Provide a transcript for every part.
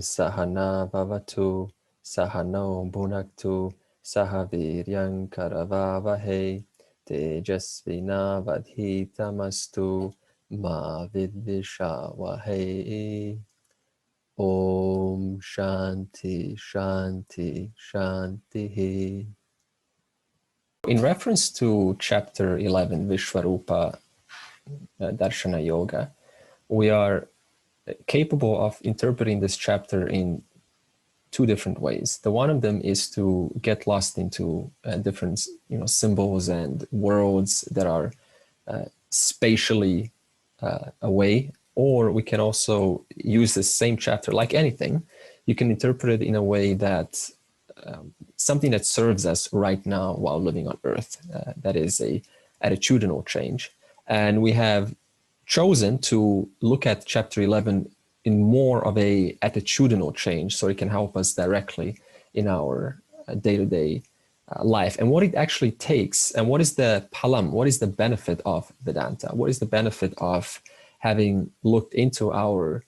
Sahana Bhavatu, Sahano Bhunaktu, Sahaviryam Karavavahe, Tejasvina Vadhitamastu, Ma Vidvishavahe. Om Shanti Shanti Shanti. In reference to chapter 11, Vishvarupa Darshana Yoga, we are capable of interpreting this chapter in two different ways. The one of them is to get lost into different symbols and worlds that are spatially away, or we can also use the same chapter like anything. You can interpret it in a way that something that serves us right now while living on earth. That is a attitudinal change. And we have chosen to look at chapter 11 in more of a attitudinal change, so it can help us directly in our day-to-day life, and what it actually takes, and what is the palam, what is the benefit of Vedanta, what is the benefit of having looked into our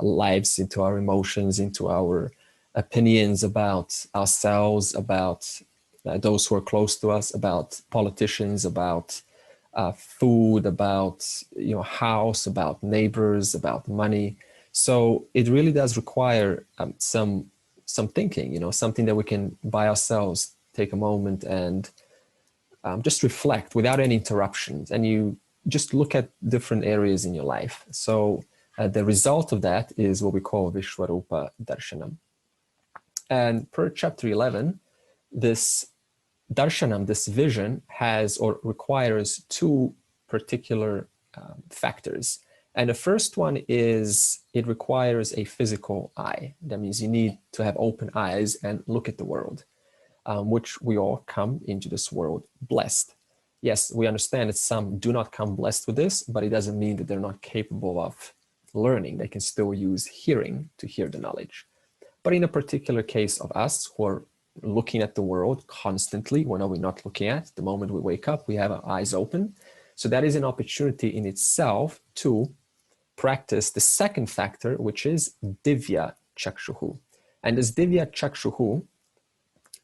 lives, into our emotions, into our opinions about ourselves, about those who are close to us, about politicians, about food, about house, about neighbors, about money. So it really does require some thinking, something that we can by ourselves take a moment and just reflect without any interruptions, and you just look at different areas in your life. So the result of that is what we call Vishvarupa Darshanam. And per chapter 11, this darshanam, this vision, has or requires two particular factors. And the first one is it requires a physical eye. That means you need to have open eyes and look at the world, which we all come into this world blessed. Yes, we understand that some do not come blessed with this, but it doesn't mean that they're not capable of learning. They can still use hearing to hear the knowledge. But in a particular case of us who are looking at the world constantly, when are we not looking at? The moment we wake up, we have our eyes open. So that is an opportunity in itself to practice the second factor, which is Divya Chakshuhu. And this Divya Chakshuhu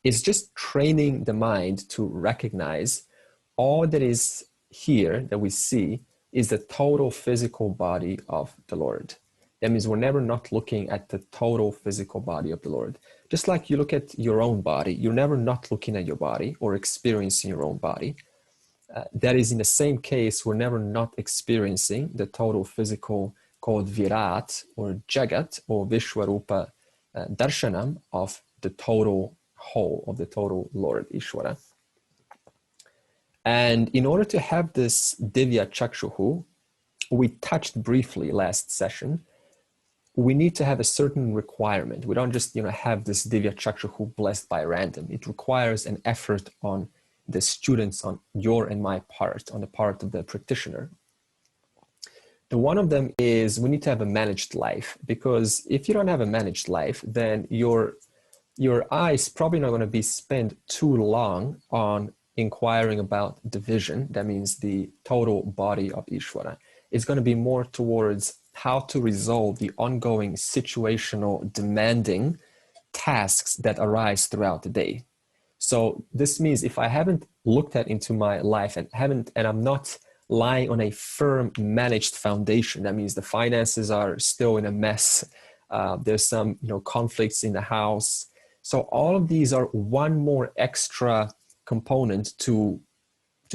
is just training the mind to recognize all that is here that we see is the total physical body of the Lord. That means we're never not looking at the total physical body of the Lord. Just like you look at your own body, you're never not looking at your body or experiencing your own body. That is in the same case, we're never not experiencing the total physical called Virat or Jagat or Vishwarupa Darshanam of the total whole, of the total Lord Ishvara. And in order to have this Divya Chakshuhu, we touched briefly last session, we need to have a certain requirement. We don't just have this Divya Chakshuhu blessed by random. It requires an effort on the students, on your and my part, on the part of the practitioner. The one of them is we need to have a managed life, because if you don't have a managed life, then your eyes probably not going to be spent too long on inquiring about the vision. That means the total body of Ishvara. It's going to be more towards how to resolve the ongoing situational demanding tasks that arise throughout the day. So this means if I haven't looked into my life and I'm not lying on a firm managed foundation, that means the finances are still in a mess. There's some conflicts in the house. So all of these are one more extra component to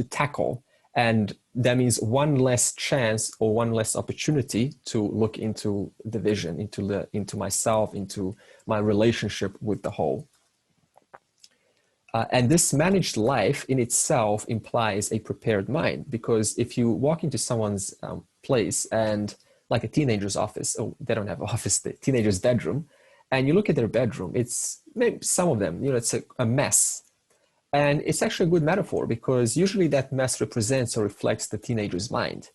tackle. And that means one less chance or one less opportunity to look into the vision, into myself, into my relationship with the whole. And this managed life in itself implies a prepared mind, because if you walk into someone's place and like a teenager's office, they don't have an office, the teenager's bedroom, and you look at their bedroom, it's maybe some of them, it's a mess. And it's actually a good metaphor, because usually that mess represents or reflects the teenager's mind.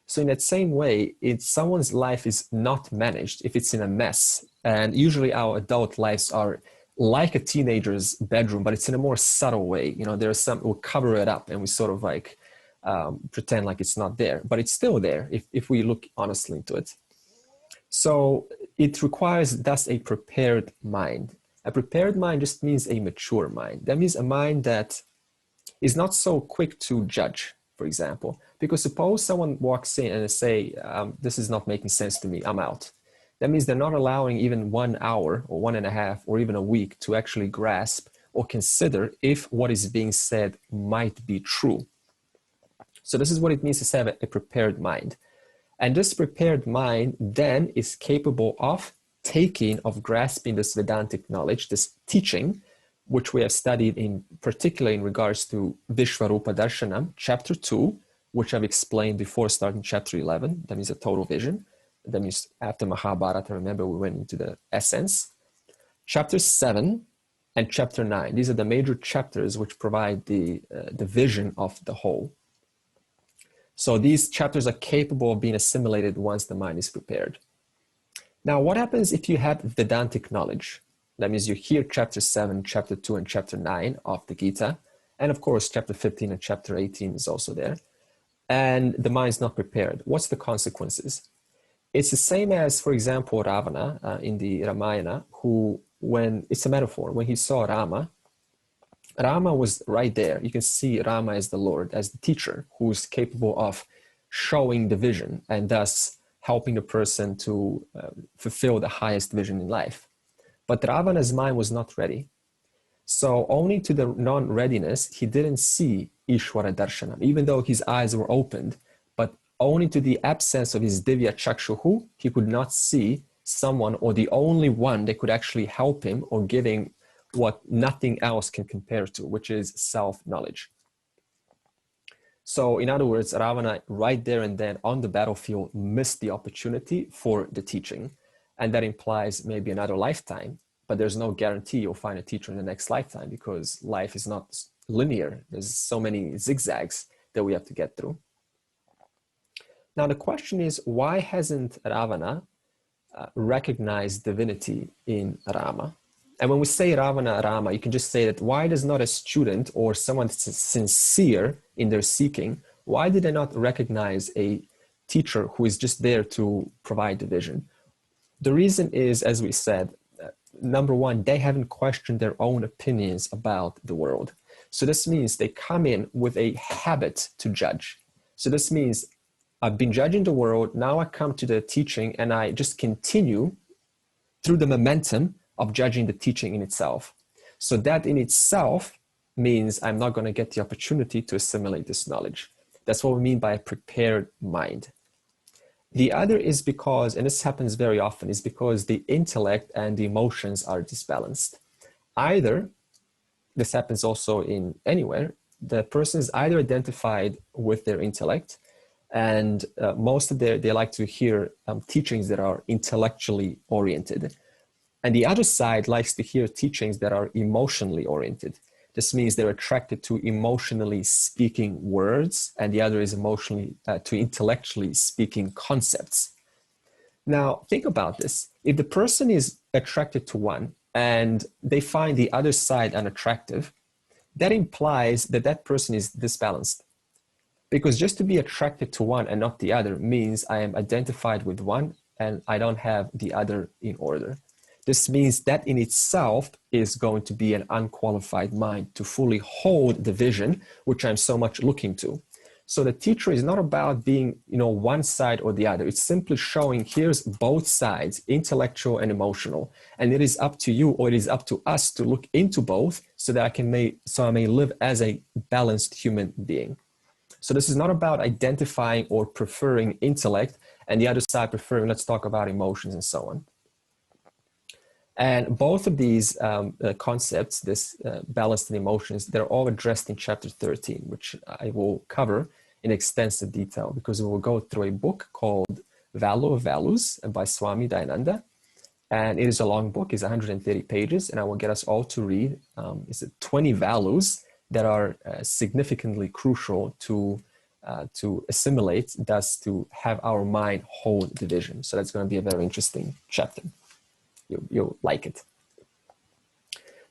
So in that same way, if someone's life is not managed, if it's in a mess, and usually our adult lives are like a teenager's bedroom, but it's in a more subtle way. There's some, we'll cover it up and we sort of like pretend like it's not there, but it's still there if we look honestly into it. So it requires thus a prepared mind. A prepared mind just means a mature mind. That means a mind that is not so quick to judge, for example. Because suppose someone walks in and they say, this is not making sense to me, I'm out. That means they're not allowing even 1 hour or 1.5 or even a week to actually grasp or consider if what is being said might be true. So this is what it means to have a prepared mind. And this prepared mind then is capable of grasping this Vedantic knowledge, this teaching, which we have studied in particular in regards to Vishvarupa Darshanam, chapter 2, which I've explained before starting chapter 11. That means a total vision. That means after Mahabharata, remember we went into the essence. Chapter 7 and chapter 9. These are the major chapters which provide the vision of the whole. So these chapters are capable of being assimilated once the mind is prepared. Now, what happens if you have Vedantic knowledge? That means you hear chapter 7, chapter 2, and chapter 9 of the Gita. And of course, chapter 15 and chapter 18 is also there. And the mind is not prepared. What's the consequences? It's the same as, for example, Ravana in the Ramayana, who, when it's a metaphor, when he saw Rama was right there. You can see Rama as the Lord, as the teacher, who's capable of showing the vision and thus helping the person to fulfill the highest vision in life. But Ravana's mind was not ready. So only to the non-readiness, he didn't see Ishvara Darshanam, even though his eyes were opened, but only to the absence of his Divya Chakshuhu, he could not see someone or the only one that could actually help him or giving what nothing else can compare to, which is self-knowledge. So in other words, Ravana right there and then on the battlefield missed the opportunity for the teaching. And that implies maybe another lifetime, but there's no guarantee you'll find a teacher in the next lifetime because life is not linear. There's so many zigzags that we have to get through. Now the question is, why hasn't Ravana recognized divinity in Rama? And when we say Ravana, Rama, you can just say that why does not a student or someone that's sincere in their seeking, why did they not recognize a teacher who is just there to provide the vision? The reason is, as we said, number one, they haven't questioned their own opinions about the world. So this means they come in with a habit to judge. So this means I've been judging the world, now I come to the teaching and I just continue through the momentum of judging the teaching in itself. So that in itself means I'm not going to get the opportunity to assimilate this knowledge. That's what we mean by a prepared mind. The other is because, and this happens very often, is because the intellect and the emotions are disbalanced. Either, this happens also in anywhere, the person is either identified with their intellect and most of they like to hear teachings that are intellectually oriented. And the other side likes to hear teachings that are emotionally oriented. This means they're attracted to emotionally speaking words, and the other is emotionally to intellectually speaking concepts. Now, think about this. If the person is attracted to one and they find the other side unattractive, that implies that that person is disbalanced. Because just to be attracted to one and not the other means I am identified with one and I don't have the other in order. This means that in itself is going to be an unqualified mind to fully hold the vision, which I'm so much looking to. So the teacher is not about being, one side or the other. It's simply showing here's both sides, intellectual and emotional. And it is up to you, or it is up to us to look into both so that I may live as a balanced human being. So this is not about identifying or preferring intellect and the other side preferring, let's talk about emotions and so on. And both of these concepts, this balance and emotions, they're all addressed in chapter 13, which I will cover in extensive detail because we will go through a book called Value of Values by Swami Dayananda. And it is a long book, it's 130 pages, and I will get us all to read 20 values that are significantly crucial to assimilate, thus to have our mind hold the vision. So that's going to be a very interesting chapter. You'll like it.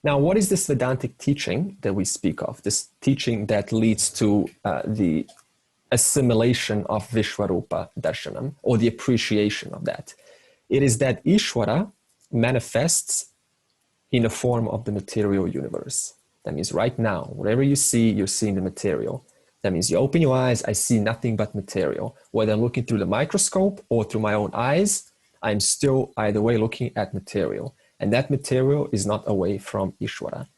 Now, what is this Vedantic teaching that we speak of? This teaching that leads to the assimilation of Vishvarupa Darshanam, or the appreciation of that. It is that Ishvara manifests in the form of the material universe. That means right now, whatever you see, you're seeing the material. That means you open your eyes, I see nothing but material. Whether I'm looking through the microscope or through my own eyes, I'm still either way looking at material. And that material is not away from Ishvara.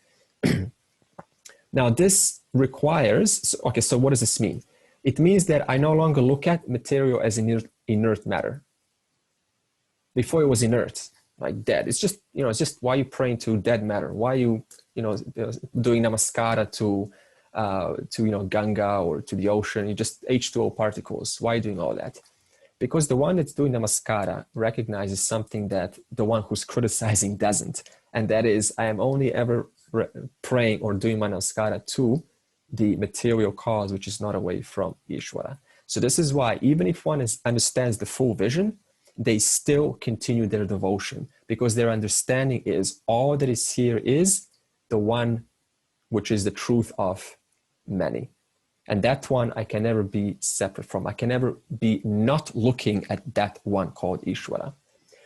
Now this requires, okay, so what does this mean? It means that I no longer look at material as inert matter. Before it was inert, like dead. It's just, it's just why you praying to dead matter? Why you, doing namaskara to Ganga or to the ocean? You just H2O particles. Why are you doing all that? Because the one that's doing namaskara recognizes something that the one who's criticizing doesn't. And that is, I am only ever praying or doing my namaskara to the material cause, which is not away from Ishvara. So this is why, even if one understands the full vision, they still continue their devotion, because their understanding is all that is here is the one which is the truth of many. And that one I can never be separate from. I can never be not looking at that one called Ishvara.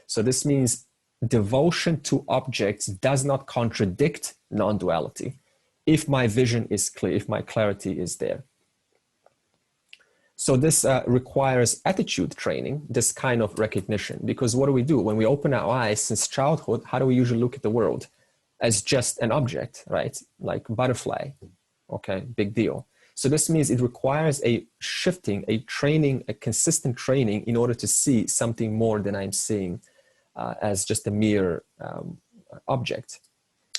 So this means devotion to objects does not contradict non-duality. If my vision is clear, if my clarity is there. So this requires attitude training, this kind of recognition, because what do? When we open our eyes since childhood, how do we usually look at the world? As just an object, right? Like butterfly, okay, big deal. So this means it requires a shifting, a training, a consistent training in order to see something more than I'm seeing as just a mere object.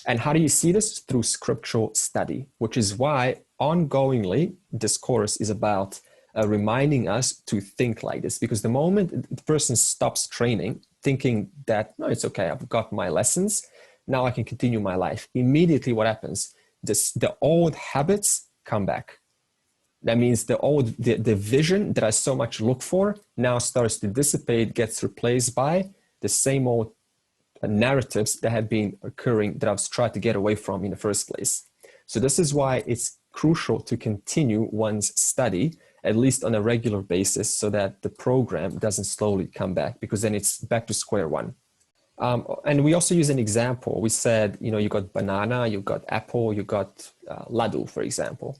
And how do you see this? Through scriptural study, which is why ongoingly this course is about reminding us to think like this, because the moment the person stops training, thinking that, no, it's okay, I've got my lessons, now I can continue my life. Immediately what happens? The old habits come back. That means the vision that I so much look for now starts to dissipate, gets replaced by the same old narratives that have been occurring that I've tried to get away from in the first place. So this is why it's crucial to continue one's study, at least on a regular basis, so that the program doesn't slowly come back, because then it's back to square one. And we also use an example. We said, you got banana, you got apple, you got laddu, for example,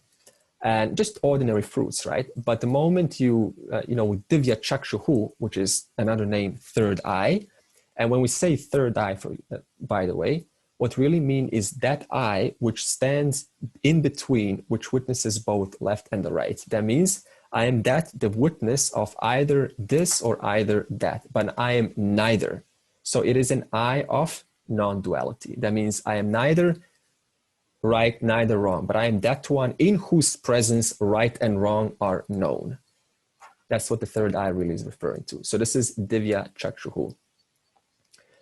and just ordinary fruits, right? But the moment with divya chakshuhu, which is another name, third eye, and when we say third eye, by the way, what really mean is that eye which stands in between, which witnesses both left and the right. That means I am the witness of either this or either that, but I am neither. So it is an eye of non-duality. That means I am neither right, neither wrong, but I am that one in whose presence right and wrong are known. That's what the third eye really is referring to. So this is divya chakshuhu.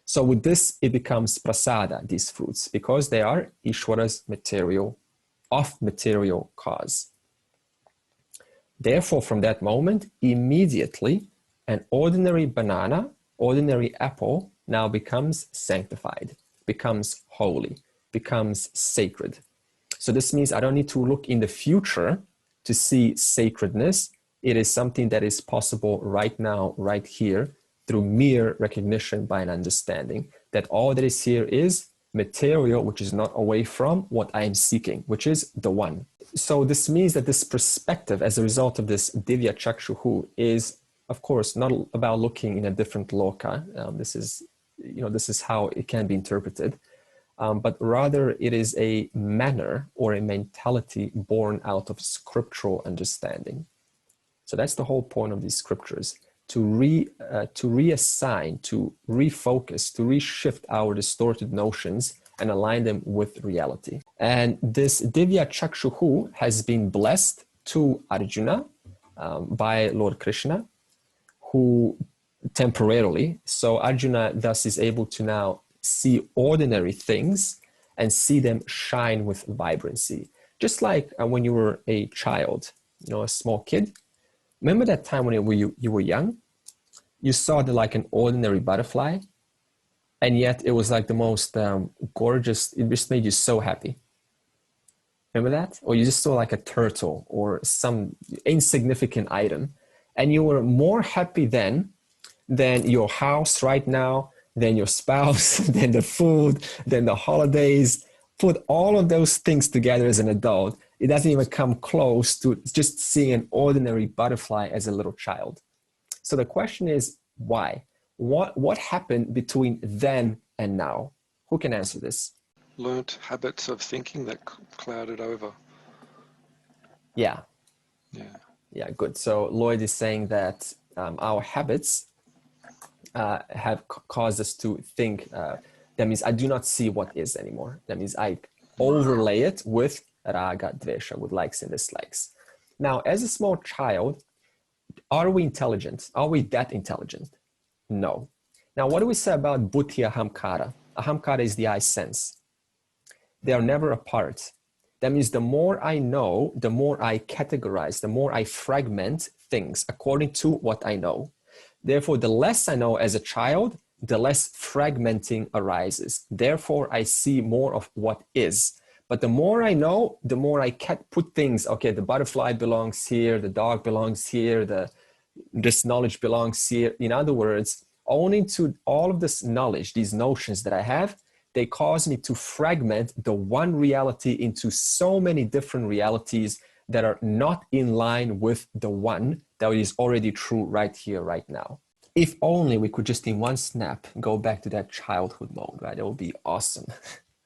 So with this, it becomes prasada, these fruits, because they are Ishvara's material cause. Therefore, from that moment, immediately, an ordinary banana, ordinary apple now becomes sanctified, becomes holy, becomes sacred. So this means I don't need to look in the future to see sacredness. It is something that is possible right now, right here, through mere recognition by an understanding that all that is here is material, which is not away from what I am seeking, which is the one. So this means that this perspective as a result of this divya chakshuhu is, of course, not about looking in a different loka. This is how it can be interpreted. But rather it is a manner or a mentality born out of scriptural understanding. So that's the whole point of these scriptures. To reassign, to refocus, to reshift our distorted notions and align them with reality. And this Divya Chakshuhu has been blessed to Arjuna by Lord Krishna, who temporarily, so Arjuna thus is able to now see ordinary things and see them shine with vibrancy. Just like when you were a child, a small kid. Remember that time when you were young? You saw like an ordinary butterfly, and yet it was like the most gorgeous, it just made you so happy. Remember that? Or you just saw like a turtle or some insignificant item, and you were more happy then then your house right now, then your spouse, then the food, then the holidays. Put all of those things together as an adult, it doesn't even come close to just seeing an ordinary butterfly as a little child. So the question is, why? What happened between then and now? Who can answer this? Learnt habits of thinking that clouded over. Yeah. Yeah. Yeah, good. So Lloyd is saying that our habits have caused us to think, that means I do not see what is anymore. That means I overlay it with raga, dvesha, with likes and dislikes. Now, as a small child, are we intelligent? Are we that intelligent? No. Now, what do we say about buddhi ahamkara? Ahamkara is the I sense. They are never apart. That means the more I know, the more I categorize, the more I fragment things according to what I know. Therefore, the less I know as a child, the less fragmenting arises. Therefore, I see more of what is. But the more I know, the more I can put things, okay, the butterfly belongs here, the dog belongs here, this knowledge belongs here. In other words, owning to all of this knowledge, these notions that I have, they cause me to fragment the one reality into so many different realities that are not in line with the one that is already true right here, right now. If only we could just in one snap go back to that childhood mode, right? It would be awesome.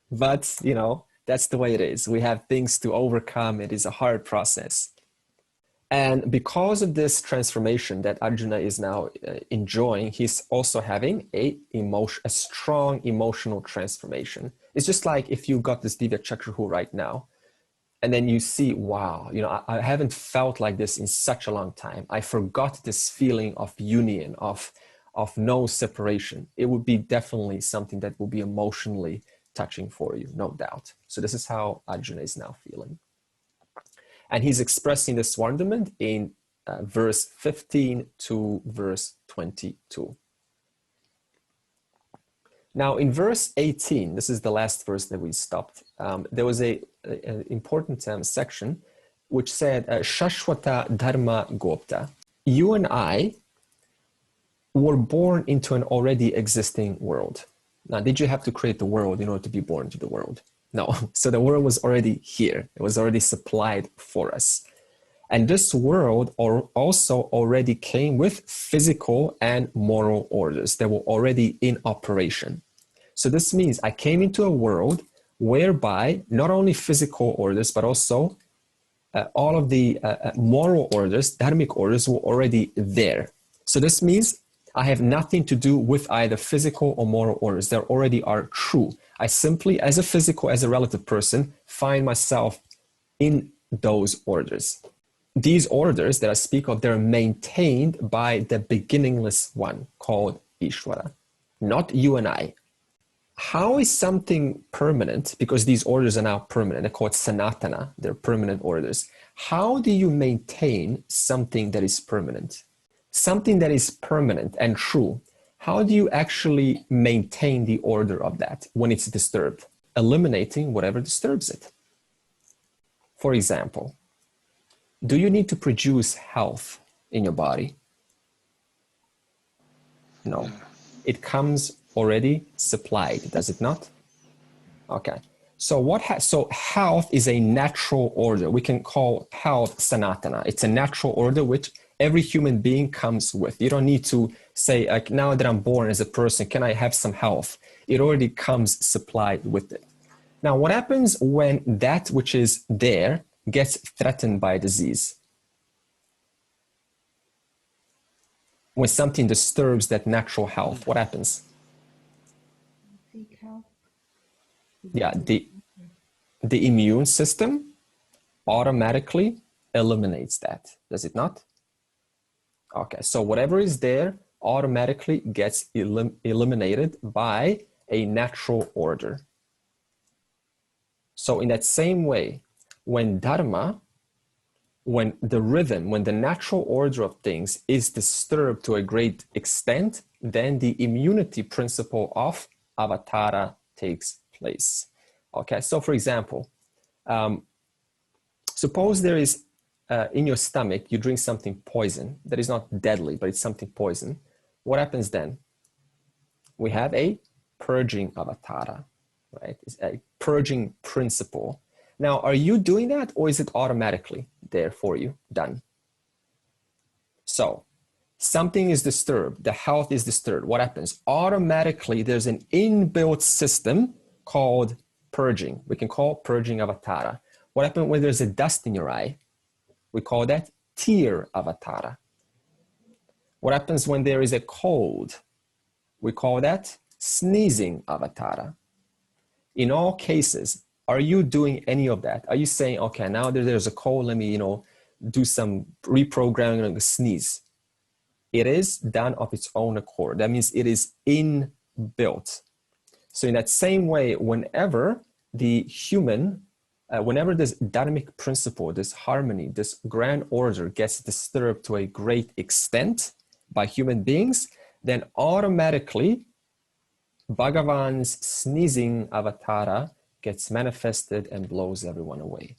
But, you know, that's the way it is. We have things to overcome. It is a hard process. And because of this transformation that Arjuna is now enjoying, he's also having a strong emotional transformation. It's just like if you got this Divya Chakrahu right now, and then you see, wow, you know, I haven't felt like this in such a long time. I forgot this feeling of union, of no separation. It would be definitely something that will be emotionally touching for you, no doubt. So this is how Arjuna is now feeling. And he's expressing this wonderment in verse 15 to verse 22. Now in verse 18, this is the last verse that we stopped, there was an important section which said, Shashwata Dharma Gopta. You and I were born into an already existing world. Now, did you have to create the world in order to be born into the world? No. So the world was already here. It was already supplied for us. And this world also already came with physical and moral orders that were already in operation. So this means I came into a world whereby not only physical orders, but also all of the moral orders, dharmic orders were already there. So this means I have nothing to do with either physical or moral orders. They already are true. I simply, as a relative person, find myself in those orders. These orders that I speak of, they're maintained by the beginningless one called Ishvara, not you and I. How is something permanent? Because these orders are now permanent. They're called sanatana. They're permanent orders. How do you maintain something that is permanent? Something that is permanent and true, how do you actually maintain the order of that when it's disturbed? Eliminating whatever disturbs it. For example, do you need to produce health in your body? No. It comes already supplied, does it not? Okay. So so health is a natural order. We can call health sanatana. It's a natural order which every human being comes with. You don't need to say, like, now that I'm born as a person, can I have some health? It already comes supplied with it. Now, what happens when that which is there gets threatened by a disease? When something disturbs that natural health, what happens? Seek help. Yeah, the immune system automatically eliminates that, does it not? Okay, so whatever is there automatically gets eliminated by a natural order. So in that same way, when dharma, when the rhythm, when the natural order of things is disturbed to a great extent, then the immunity principle of avatara takes place. Okay, so for example, suppose there is in your stomach, you drink something poison that is not deadly, but it's something poison. What happens then? We have a purging avatara, right? It's a purging principle. Now, are you doing that, or is it automatically there for you, done? So, something is disturbed, the health is disturbed. What happens? Automatically, there's an inbuilt system called purging. We can call purging avatara. What happens when there's a dust in your eye? We call that tear avatara. What happens when there is a cold? We call that sneezing avatara. In all cases, are you doing any of that? Are you saying, okay, now that there's a cold, let me, do some reprogramming and sneeze? It is done of its own accord. That means it is inbuilt. So in that same way, whenever the human, whenever this dharmic principle, this harmony, this grand order gets disturbed to a great extent by human beings, then automatically Bhagavan's sneezing avatara gets manifested and blows everyone away.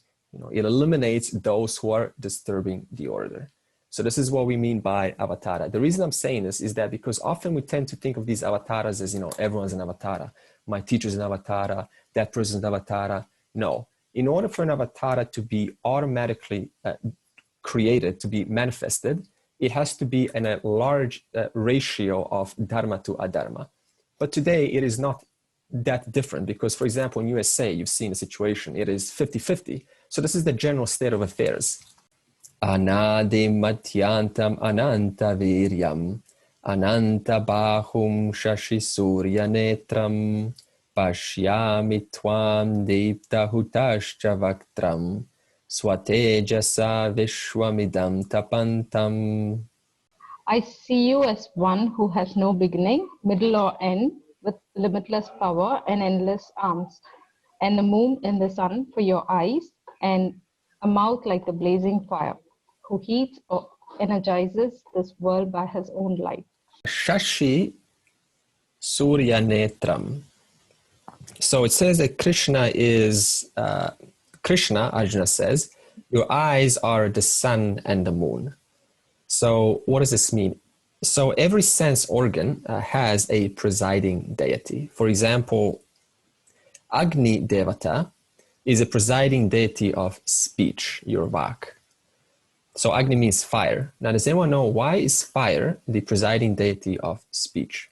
It eliminates those who are disturbing the order. So this is what we mean by avatara. The reason I'm saying this is that because often we tend to think of these avatars as, everyone's an avatara. My teacher's an avatara, that person's an avatara. No. In order for an avatara to be automatically created, to be manifested, it has to be in a large ratio of dharma to adharma. But today it is not that different because, for example, in USA, you've seen a situation, it is 50-50. So this is the general state of affairs. Anadim matyantam ananta viryam, ananta bahum shashi surya netram, pashyami tvam deepta hutascha vaktram, swatejasa vishwamidam tapantam. I see you as one who has no beginning, middle or end, with limitless power and endless arms, and the moon and the sun for your eyes, and a mouth like the blazing fire, who heats or energizes this world by his own light. Shashi Surya Netram. So it says that Krishna is, Arjuna says, your eyes are the sun and the moon. So what does this mean? So every sense organ has a presiding deity. For example, Agni Devata is a presiding deity of speech, your vak. So Agni means fire. Now, does anyone know why is fire the presiding deity of speech?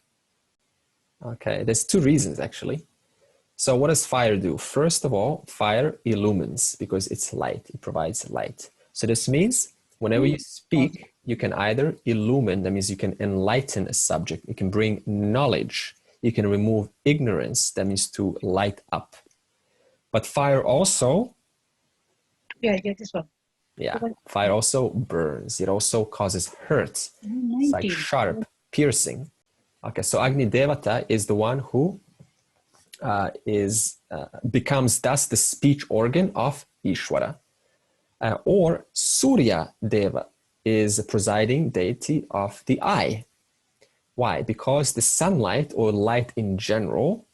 Okay, there's two reasons actually. So what does fire do? First of all, fire illumines because it's light, it provides light. So this means whenever you speak, you can either illumine, that means you can enlighten a subject, you can bring knowledge, you can remove ignorance, that means to light up. But fire also, this one. Fire also burns, it also causes hurt. It's like sharp, piercing. Okay, so Agni Devata is the one who becomes thus the speech organ of Ishvara. Or Surya Deva is a presiding deity of the eye. Why? Because the sunlight or light in general,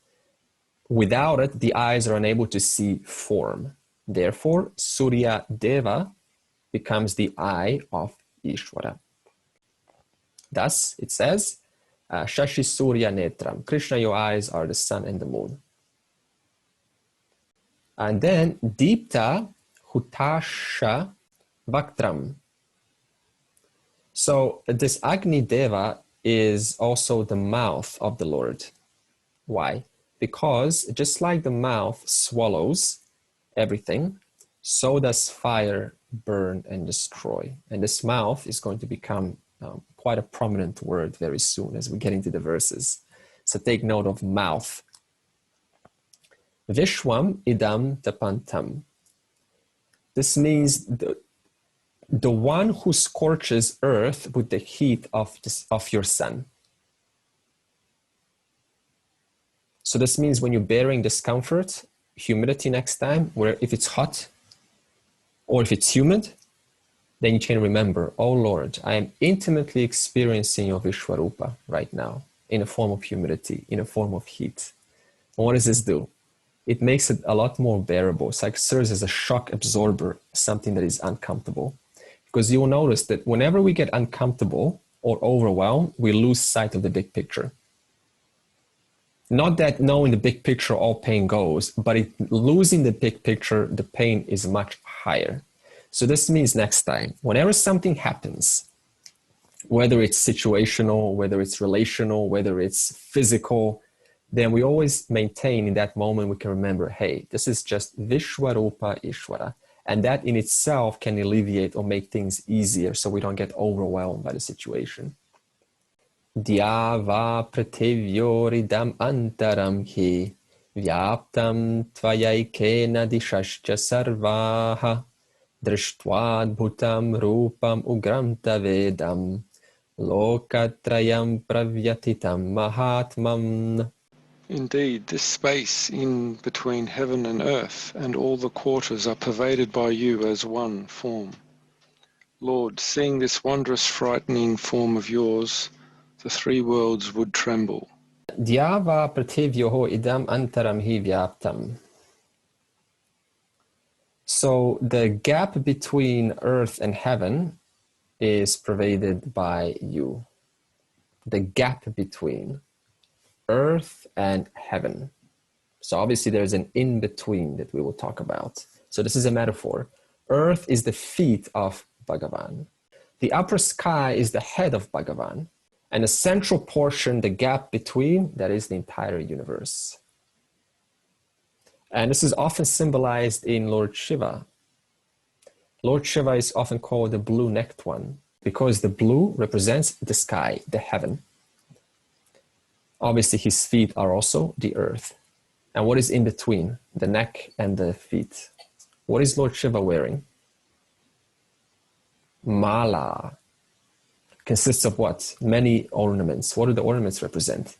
without it, the eyes are unable to see form. Therefore, Surya Deva becomes the eye of Ishvara. Thus, it says, Shashi Surya Netram. Krishna, your eyes are the sun and the moon. And then, Deepta Hutasha Vaktram. So, this Agni Deva is also the mouth of the Lord. Why? Because just like the mouth swallows everything, so does fire burn and destroy. And this mouth is going to become quite a prominent word very soon as we get into the verses. So take note of mouth. Vishwam idam tapantam. This means the one who scorches earth with the heat of your sun. So this means when you're bearing discomfort, humidity next time, where if it's hot or if it's humid, then you can remember, oh Lord, I am intimately experiencing your Vishwarupa right now in a form of humidity, in a form of heat. And what does this do? It makes it a lot more bearable. It's like serves as a shock absorber, something that is uncomfortable. Because you will notice that whenever we get uncomfortable or overwhelmed, we lose sight of the big picture. Not that knowing the big picture, all pain goes, but losing the big picture, the pain is much higher. So this means next time, whenever something happens, whether it's situational, whether it's relational, whether it's physical, then we always maintain in that moment, we can remember, hey, this is just Vishwarupa Ishvara. And that in itself can alleviate or make things easier so we don't get overwhelmed by the situation. Dhyava prativyoridam antaram hi vyaptam tvayaikena dishascha sarvaha drishtvad bhutam rupam ugram tavedam lokatrayam pravyatitam mahatmam. Indeed, this space in between heaven and earth and all the quarters are pervaded by you as one form. Lord, seeing this wondrous, frightening form of yours, the three worlds would tremble. Dhyava prativyoho idam antaram hi vyaptam. So the gap between earth and heaven is pervaded by you. The gap between earth and heaven. So obviously there's an in-between that we will talk about. So this is a metaphor. Earth is the feet of Bhagavan. The upper sky is the head of Bhagavan. And the central portion, the gap between, that is the entire universe. And this is often symbolized in Lord Shiva. Lord Shiva is often called the blue-necked one because the blue represents the sky, the heaven. Obviously, his feet are also the earth. And what is in between the neck and the feet? What is Lord Shiva wearing? Mala. Consists of what? Many ornaments. What do the ornaments represent?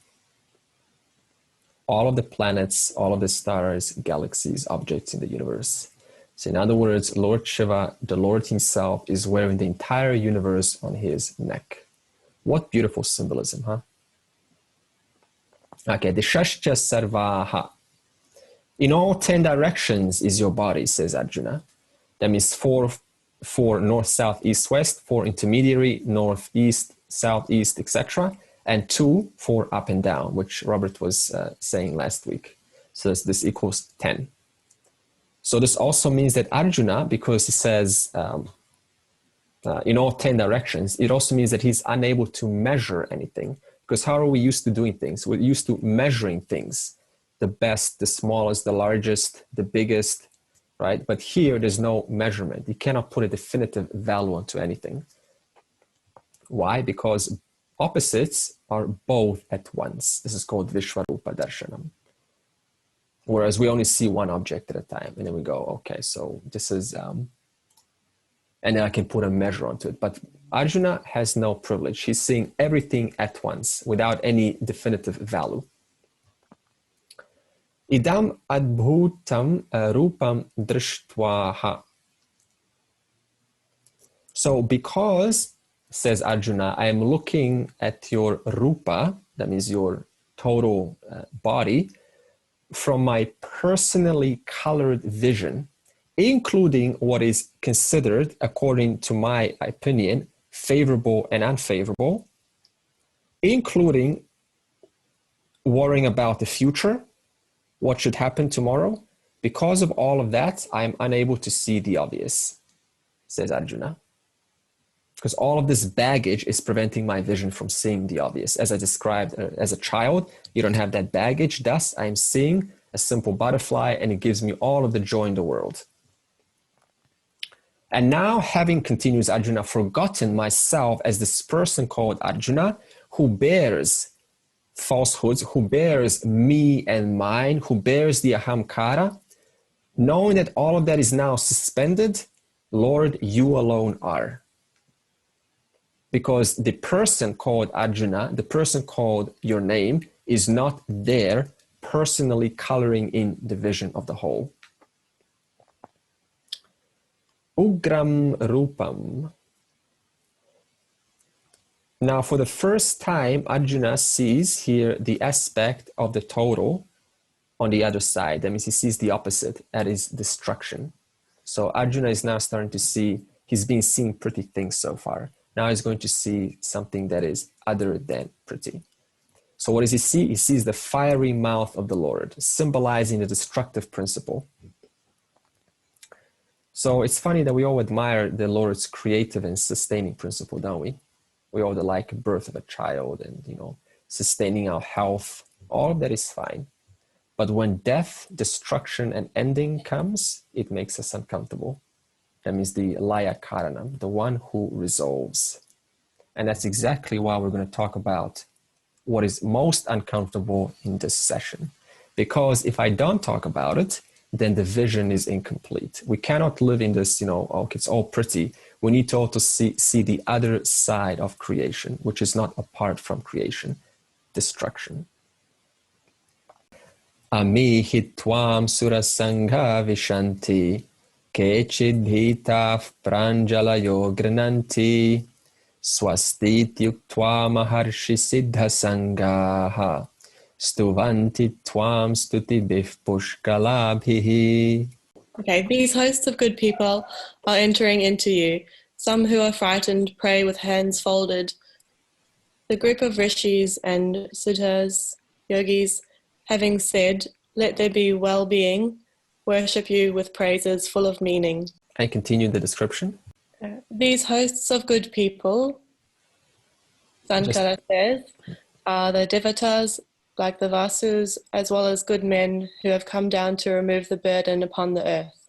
All of the planets, all of the stars, galaxies, objects in the universe. So in other words, Lord Shiva, the Lord himself, is wearing the entire universe on his neck. What beautiful symbolism, huh? Okay, the Dishascha Sarvaha. In all 10 directions is your body, says Arjuna. That means four north, south, east, west, 4 intermediary, north, east, southeast, etc. And 2 for up and down, which Robert was saying last week. So this equals 10. So this also means that Arjuna, because he says in all 10 directions, it also means that he's unable to measure anything. Because how are we used to doing things? We're used to measuring things. The best, the smallest, the largest, the biggest, right? But here there's no measurement. You cannot put a definitive value onto anything. Why? Because opposites are both at once. This is called Vishwarupa Darshanam. Whereas we only see one object at a time. And then we go, okay, so this is, and then I can put a measure onto it. But Arjuna has no privilege. He's seeing everything at once without any definitive value. Idam adbhutam rupam drishtvaha. So because, says Arjuna, I am looking at your rupa, that means your total body, from my personally colored vision, including what is considered, according to my opinion, favorable and unfavorable, including worrying about the future, what should happen tomorrow. Because of all of that, I am unable to see the obvious, says Arjuna. Because all of this baggage is preventing my vision from seeing the obvious. As I described, as a child, you don't have that baggage. Thus, I am seeing a simple butterfly and it gives me all of the joy in the world. And now, having, continues Arjuna, forgotten myself as this person called Arjuna, who bears falsehoods, who bears me and mine, who bears the ahamkara, knowing that all of that is now suspended, Lord, you alone are. Because the person called Arjuna, the person called your name, is not there personally coloring in the vision of the whole. Ugram Rupam. Now, for the first time, Arjuna sees here the aspect of the total on the other side. That means he sees the opposite, that is destruction. So Arjuna is now starting to see, he's been seeing pretty things so far. Now he's going to see something that is other than pretty. So what does he see? He sees the fiery mouth of the Lord, symbolizing the destructive principle. So it's funny that we all admire the Lord's creative and sustaining principle, don't we? We all like birth of a child and, sustaining our health. All of that is fine. But when death, destruction, and ending comes, it makes us uncomfortable. That means the laya karanam, the one who resolves. And that's exactly why we're going to talk about what is most uncomfortable in this session. Because if I don't talk about it, then the vision is incomplete. We cannot live in this, it's all pretty. We need to also see the other side of creation, which is not apart from creation, destruction. Ami hitvam surasangha vishanti kechid hitaf pranjalayo grananti swasti tyuktva maharshi siddha sangaha stuvanti tvam stutibif pushkalabhihi. Okay, these hosts of good people are entering into you. Some who are frightened pray with hands folded. The group of rishis and siddhas, yogis, having said, "Let there be well-being," worship you with praises full of meaning. I continue the description. These hosts of good people, Sankara says, are the devatas, like the Vasus, as well as good men who have come down to remove the burden upon the earth.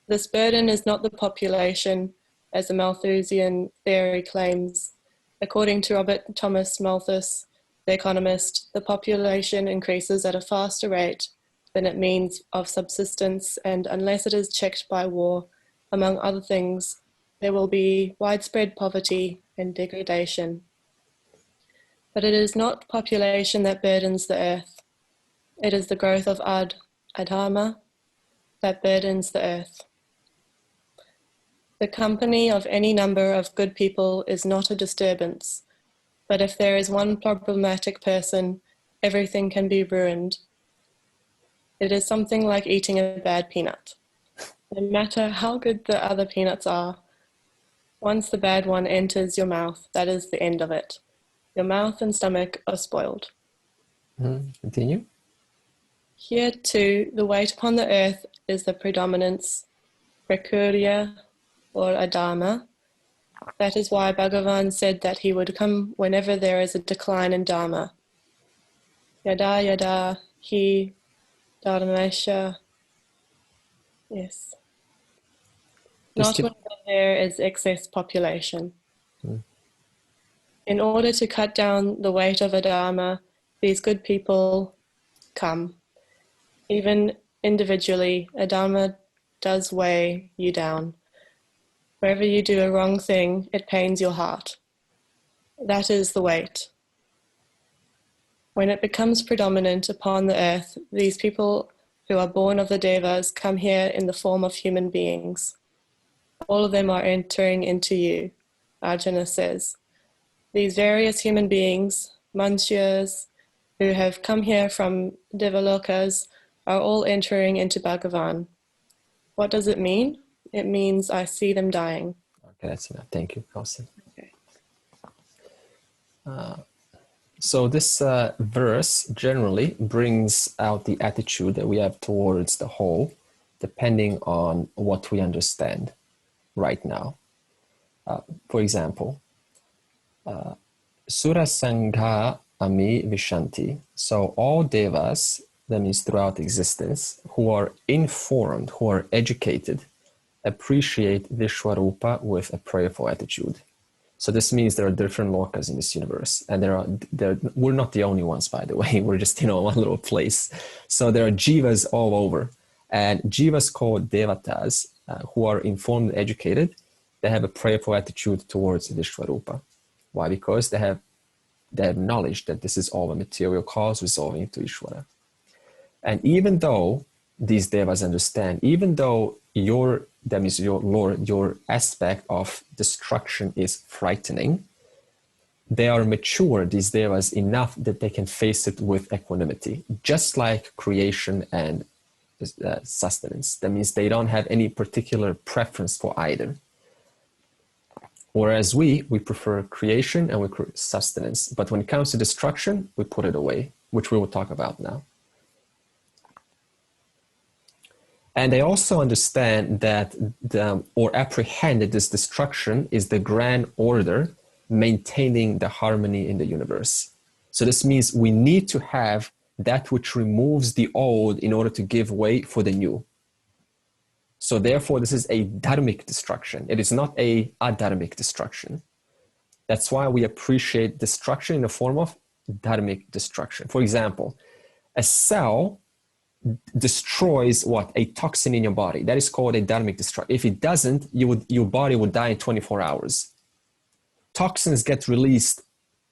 This burden is not the population, as the Malthusian theory claims. According to Robert Thomas Malthus, the economist, the population increases at a faster rate than it means of subsistence, and unless it is checked by war, among other things, there will be widespread poverty and degradation. But it is not population that burdens the earth. It is the growth of adharma that burdens the earth. The company of any number of good people is not a disturbance, but if there is one problematic person, everything can be ruined. It is something like eating a bad peanut. No matter how good the other peanuts are, once the bad one enters your mouth, that is the end of it. Your mouth and stomach are spoiled. Continue. Here too, the weight upon the earth is the predominance, prakrya or adharma. That is why Bhagavan said that he would come whenever there is a decline in dharma. Yada yada hi dharmesha. Yes. Not whenever there is excess population. In order to cut down the weight of adharma, these good people come. Even individually, adharma does weigh you down. Wherever you do a wrong thing, it pains your heart. That is the weight. When it becomes predominant upon the earth, these people who are born of the devas come here in the form of human beings. All of them are entering into you, Arjuna says. These various human beings, manshyas, who have come here from devalokas, are all entering into Bhagavan. What does it mean? It means I see them dying. Okay, that's enough. Thank you, Kelsey. Okay. So this verse generally brings out the attitude that we have towards the whole, depending on what we understand right now. For example, Sura Sangha Ami Vishanti. So all devas, that means throughout existence, who are informed, who are educated, appreciate Vishwarupa with a prayerful attitude. So this means there are different lokas in this universe, and we're not the only ones, by the way. We're just one little place. So there are jivas all over, and jivas called devatas, who are informed and educated. They have a prayerful attitude towards Vishwarupa. Why? Because they have knowledge that this is all a material cause resolving into Ishvara. And even though these devas understand, even though that means your Lord, your aspect of destruction is frightening, they are mature, these devas, enough that they can face it with equanimity, just like creation and sustenance. That means they don't have any particular preference for either. Whereas we prefer creation and we prefer sustenance. But when it comes to destruction, we put it away, which we will talk about now. And they also understand that or apprehend that this destruction is the grand order maintaining the harmony in the universe. So this means we need to have that which removes the old in order to give way for the new. So therefore, this is a dharmic destruction. It is not a adharmic destruction. That's why we appreciate destruction in the form of dharmic destruction. For example, a cell destroys what? A toxin in your body. That is called a dharmic destruction. If it doesn't, your body would die in 24 hours. Toxins get released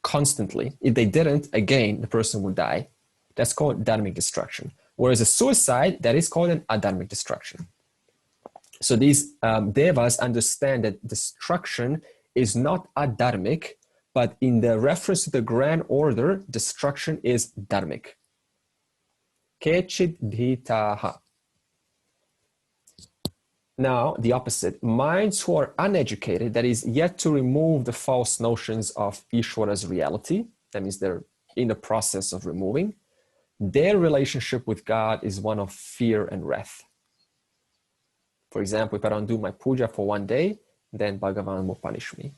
constantly. If they didn't, again, the person would die. That's called dharmic destruction. Whereas a suicide, that is called an adharmic destruction. So these devas understand that destruction is not adharmic, but in the reference to the grand order, destruction is dharmic. Kechid dhitaha. Now, the opposite. Minds who are uneducated, that is, yet to remove the false notions of Ishvara's reality, that means they're in the process of removing, their relationship with God is one of fear and wrath. For example, if I don't do my puja for one day, then Bhagavan will punish me.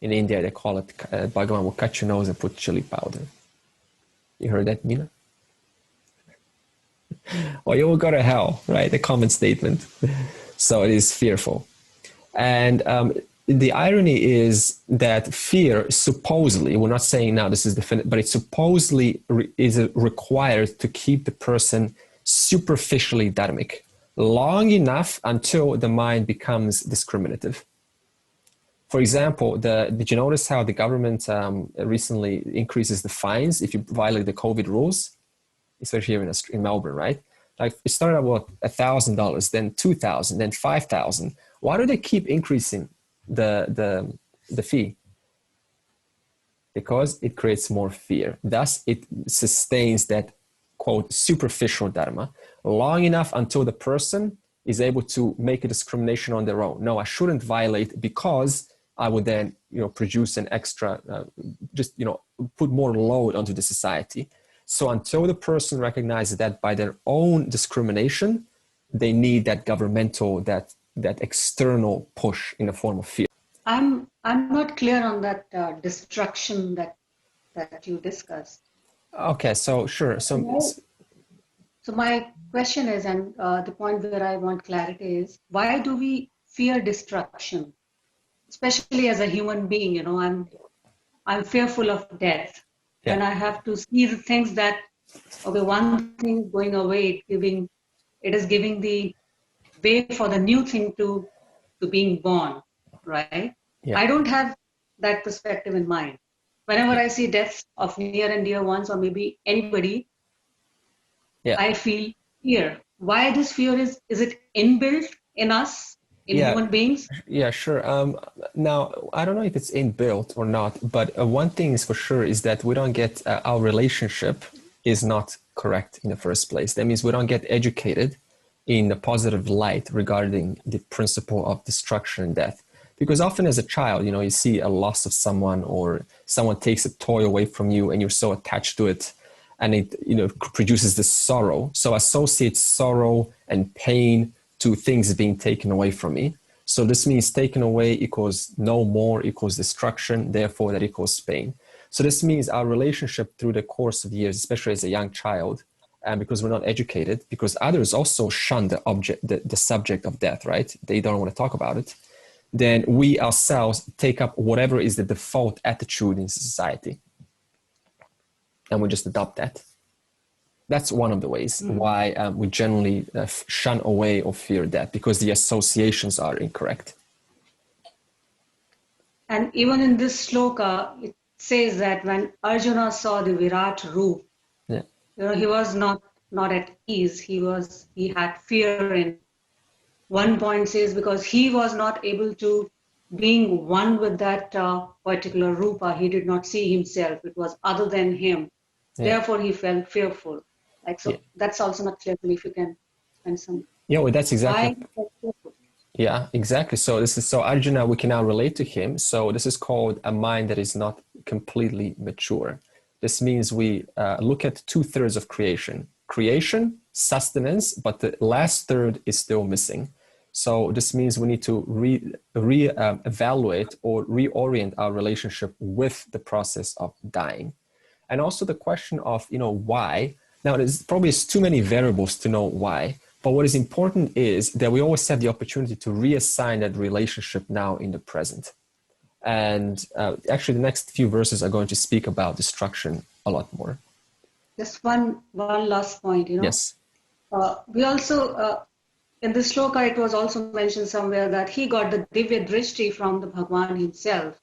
In India, they call it, Bhagavan will cut your nose and put chili powder. You heard that, Meena? Or you will go to hell, right? The common statement. So it is fearful. And the irony is that fear supposedly, we're not saying now this is definite, but it supposedly is required to keep the person superficially dharmic long enough until the mind becomes discriminative. For example, did you notice how the government recently increases the fines if you violate the COVID rules? Especially here in Melbourne, right? Like it started out with $1,000, then $2,000, then $5,000. Why do they keep increasing the fee? Because it creates more fear. Thus, it sustains that, quote, superficial dharma long enough until the person is able to make a discrimination on their own. No, I shouldn't violate because I would then, produce an extra, put more load onto the society. So until the person recognizes that by their own discrimination, they need that governmental, that external push in the form of fear. I'm not clear on that destruction that you discussed. Okay, so sure. So my question is, and the point where I want clarity is, why do we fear destruction? Especially as a human being, I'm fearful of death. Yeah. And I have to see the things that, okay, one thing going away, it is giving the way for the new thing to being born, right? Yeah. I don't have that perspective in mind. Whenever I see deaths of near and dear ones, or maybe anybody, I feel fear. Why this fear is it inbuilt in us? In human beings? Yeah, sure. Now, I don't know if it's inbuilt or not, but one thing is for sure is that we don't get, our relationship is not correct in the first place. That means we don't get educated in a positive light regarding the principle of destruction and death. Because often as a child, you see a loss of someone or someone takes a toy away from you and you're so attached to it and it, produces this sorrow. So associate sorrow and pain to things being taken away from me. So this means taken away equals no more equals destruction, therefore that equals pain. So this means our relationship through the course of years, especially as a young child, and because we're not educated, because others also shun the subject of death, right? They don't want to talk about it. Then we ourselves take up whatever is the default attitude in society. And we just adopt that. That's one of the ways why we generally shun away or fear death, because the associations are incorrect. And even in this sloka, it says that when Arjuna saw the Virat Roop, he was not at ease. He had fear. In one point says because he was not able to being one with that particular Rupa, he did not see himself. It was other than him. Therefore, he felt fearful. That's also not clear. If you can find some. Yeah, well, that's exactly. Yeah, exactly. So this is, so Arjuna, we can now relate to him. So this is called a mind that is not completely mature. This means we look at 2/3 of creation. Creation, sustenance, but the last third is still missing. So this means we need to evaluate or reorient our relationship with the process of dying. And also the question of, why. Now, there's probably too many variables to know why. But what is important is that we always have the opportunity to reassign that relationship now in the present. And actually, the next few verses are going to speak about destruction a lot more. Just one last point, Yes. We also, in the shloka, it was also mentioned somewhere that he got the Divya Drishti from the Bhagwan himself.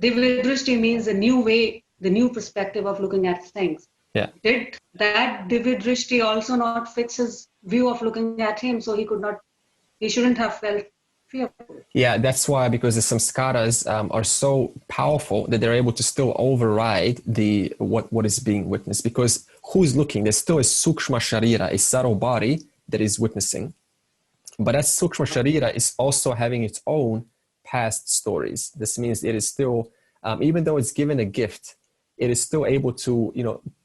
Divya Drishti means a new way, the new perspective of looking at things. Yeah. Did that Divya Drishti also not fix his view of looking at him, so he shouldn't have felt fearful? Yeah, that's why, because the samskaras are so powerful that they're able to still override what is being witnessed. Because who's looking? There's still a sukshma sharira, a subtle body that is witnessing. But that sukshma sharira is also having its own past stories. This means it is still, even though it's given a gift, it is still able to,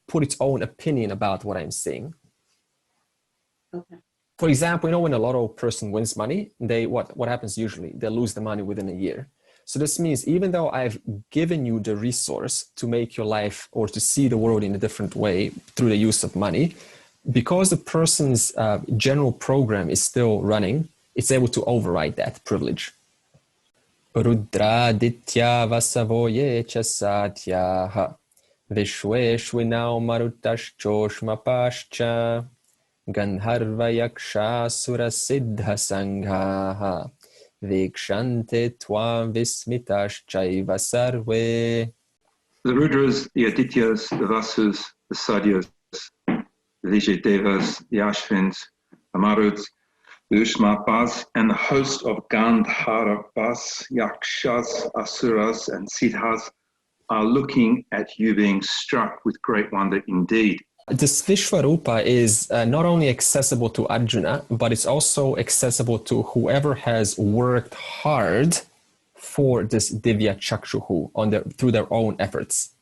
put its own opinion about what I'm seeing. Okay. For example, when a lotto person wins money, what happens usually? They lose the money within a year. So this means even though I've given you the resource to make your life or to see the world in a different way through the use of money, because the person's general program is still running, it's able to override that privilege. Rudraditya vasavoye chasatyaha vishweshwinau marutashchoshmapascha Gandharva yaksha sura siddha sanghaha vikshante tvam vismitaschaiva sarve. The Rudras, the Adityas, the Vasus, the Sadyas, the Vijayadevas, the Ashvins, the Maruds, the Ushmapas, and the host of Gandharvas, Yakshas, Asuras, and Siddhas are looking at you being struck with great wonder indeed. This Vishvarupa is not only accessible to Arjuna, but it's also accessible to whoever has worked hard for this Divya Chakshuhu through their own efforts.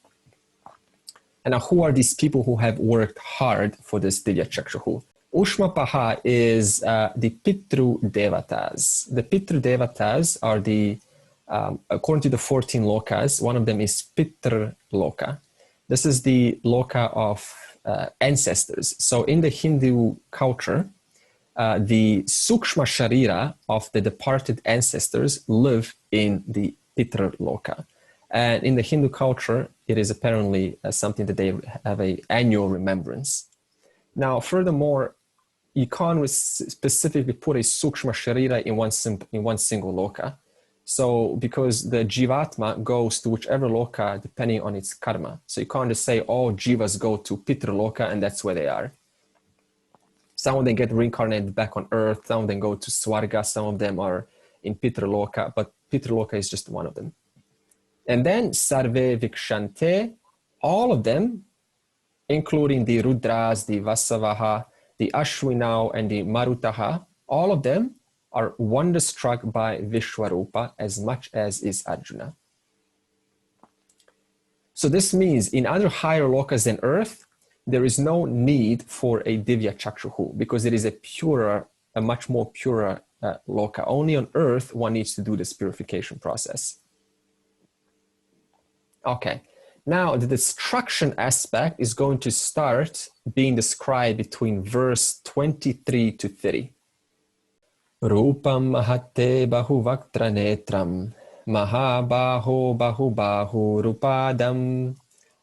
And now, who are these people who have worked hard for this Divya Chakshuhu? Ushmapaha is the Pitru Devatas. The Pitru Devatas are according to the 14 lokas, one of them is Pitr Loka. This is the loka of ancestors. So in the Hindu culture, the Sukshma Sharira of the departed ancestors live in the Pitr Loka. And in the Hindu culture, it is apparently something that they have an annual remembrance. Now, furthermore, you can't specifically put a Sukshma Sharira in one single loka. So because the Jivatma goes to whichever loka depending on its karma. So you can't just say all Jivas go to Pitra Loka and that's where they are. Some of them get reincarnated back on earth, some of them go to Swarga, some of them are in Pitra Loka, but Pitra Loka is just one of them. And then Sarve Vikshante, all of them, including the Rudras, the Vasavaha, the Ashwinau, and the Marutaha, all of them are wonderstruck by Vishwarupa as much as is Arjuna. So this means in other higher lokas than earth, there is no need for a Divya Chakshuhu because it is a much more purer loka. Only on earth one needs to do this purification process. Okay, now the destruction aspect is going to start being described between verse 23 to 30. Rupam mahate bahuvaktra netram mahabaho bahubahu rupadam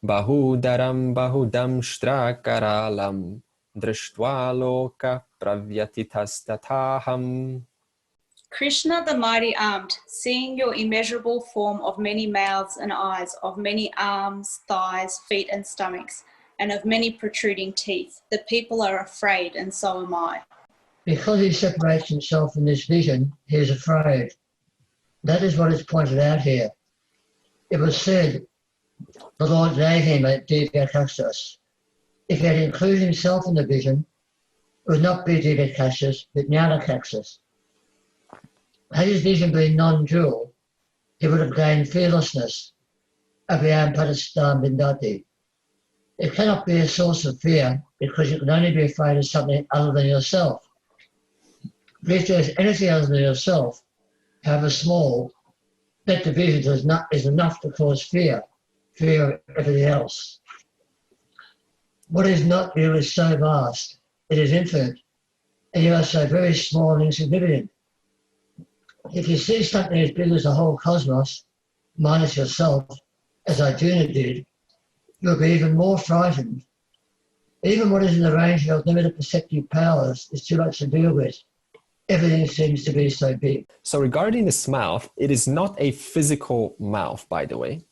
bahudaram bahudam shrakaralam drishtva loka pravyatitataham. Krishna the mighty armed, seeing your immeasurable form of many mouths and eyes, of many arms, thighs, feet and stomachs, and of many protruding teeth, the people are afraid, and so am I. Because he separates himself in this vision, he is afraid. That is what is pointed out here. It was said, the Lord gave him a Divya-Kaksas. If he had included himself in the vision, it would not be Divya-Kaksas, but Jnana-Kaksas. Had his vision been non-dual, he would have gained fearlessness, abhyam padastam bindati. It cannot be a source of fear because you can only be afraid of something other than yourself. If there's anything other than yourself, however small, that division is enough to cause fear of everything else. What is not you is so vast, it is infinite, and you are so very small and insignificant. If you see something as big as the whole cosmos, minus yourself, as Arjuna did, you'll be even more frightened. Even what is in the range of your limited perceptive powers is too much to deal with. Everything seems to be so big. So regarding this mouth, it is not a physical mouth, by the way.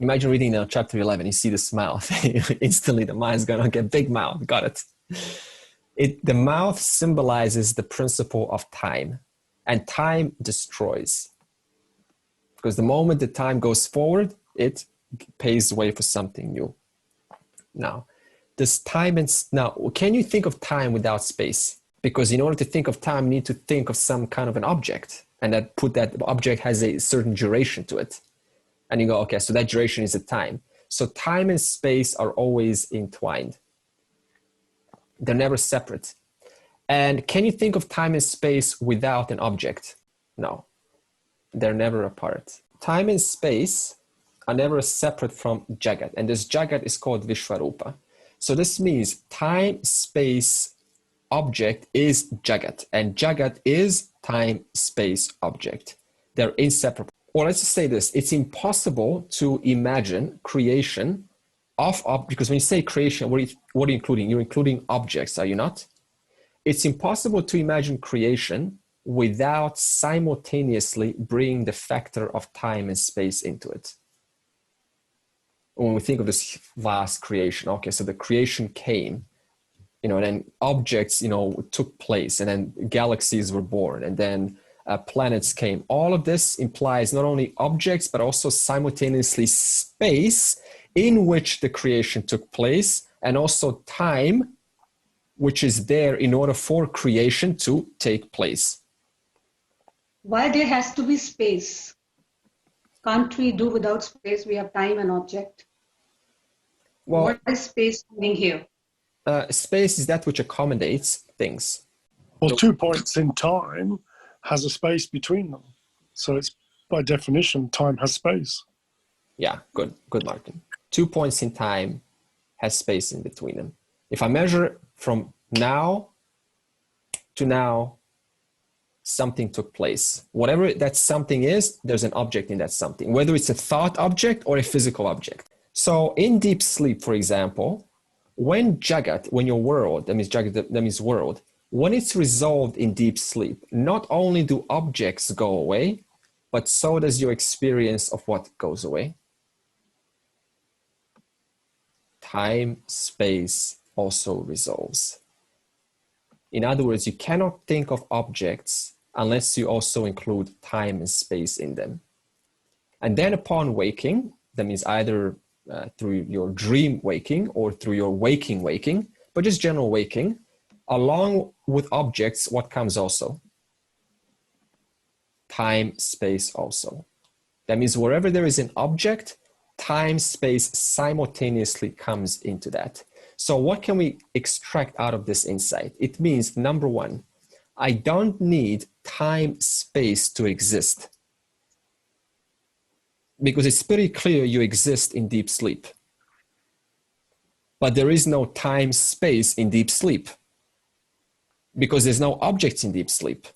Imagine reading now chapter 11, you see this mouth. Instantly the mind's going to get big mouth. Got it. The mouth symbolizes the principle of time. And time destroys. Because the moment the time goes forward, it paves the way for something new. Now, can you think of time without space? Because in order to think of time, you need to think of some kind of an object. And that object has a certain duration to it. And you go, okay, so that duration is the time. So time and space are always entwined. They're never separate. And can you think of time and space without an object? No, they're never apart. Time and space are never separate from Jagat. And this Jagat is called Vishvarupa. So this means time, space, object is Jagat. And Jagat is time, space, object. They're inseparable. Or let's just say this, it's impossible to imagine creation because when you say creation, what are you including? You're including objects, are you not? It's impossible to imagine creation without simultaneously bringing the factor of time and space into it. When we think of this vast creation, okay, so the creation came, and then objects, took place, and then galaxies were born, and then planets came. All of this implies not only objects, but also simultaneously space in which the creation took place, and also time, which is there in order for creation to take place. Why there has to be space? Can't we do without space? We have time and object. Well, what is space doing here? Space is that which accommodates things. Well, 2 points in time has a space between them. So it's, by definition, time has space. Yeah, good, Martin. 2 points in time has space in between them. If I measure from now to now, something took place. Whatever that something is, there's an object in that something, whether it's a thought object or a physical object. So in deep sleep, for example, when your world, that means Jagat, that means world, when it's resolved in deep sleep, not only do objects go away, but so does your experience of what goes away. Time, space also resolves. In other words, you cannot think of objects unless you also include time and space in them. And then upon waking, that means either through your dream waking or through your waking, but just general waking, along with objects, what comes also? Time, space also. That means wherever there is an object, time, space simultaneously comes into that. So what can we extract out of this insight? It means, number one, I don't need time, space to exist. Because it's pretty clear you exist in deep sleep. But there is no time, space in deep sleep. Because there's no objects in deep sleep.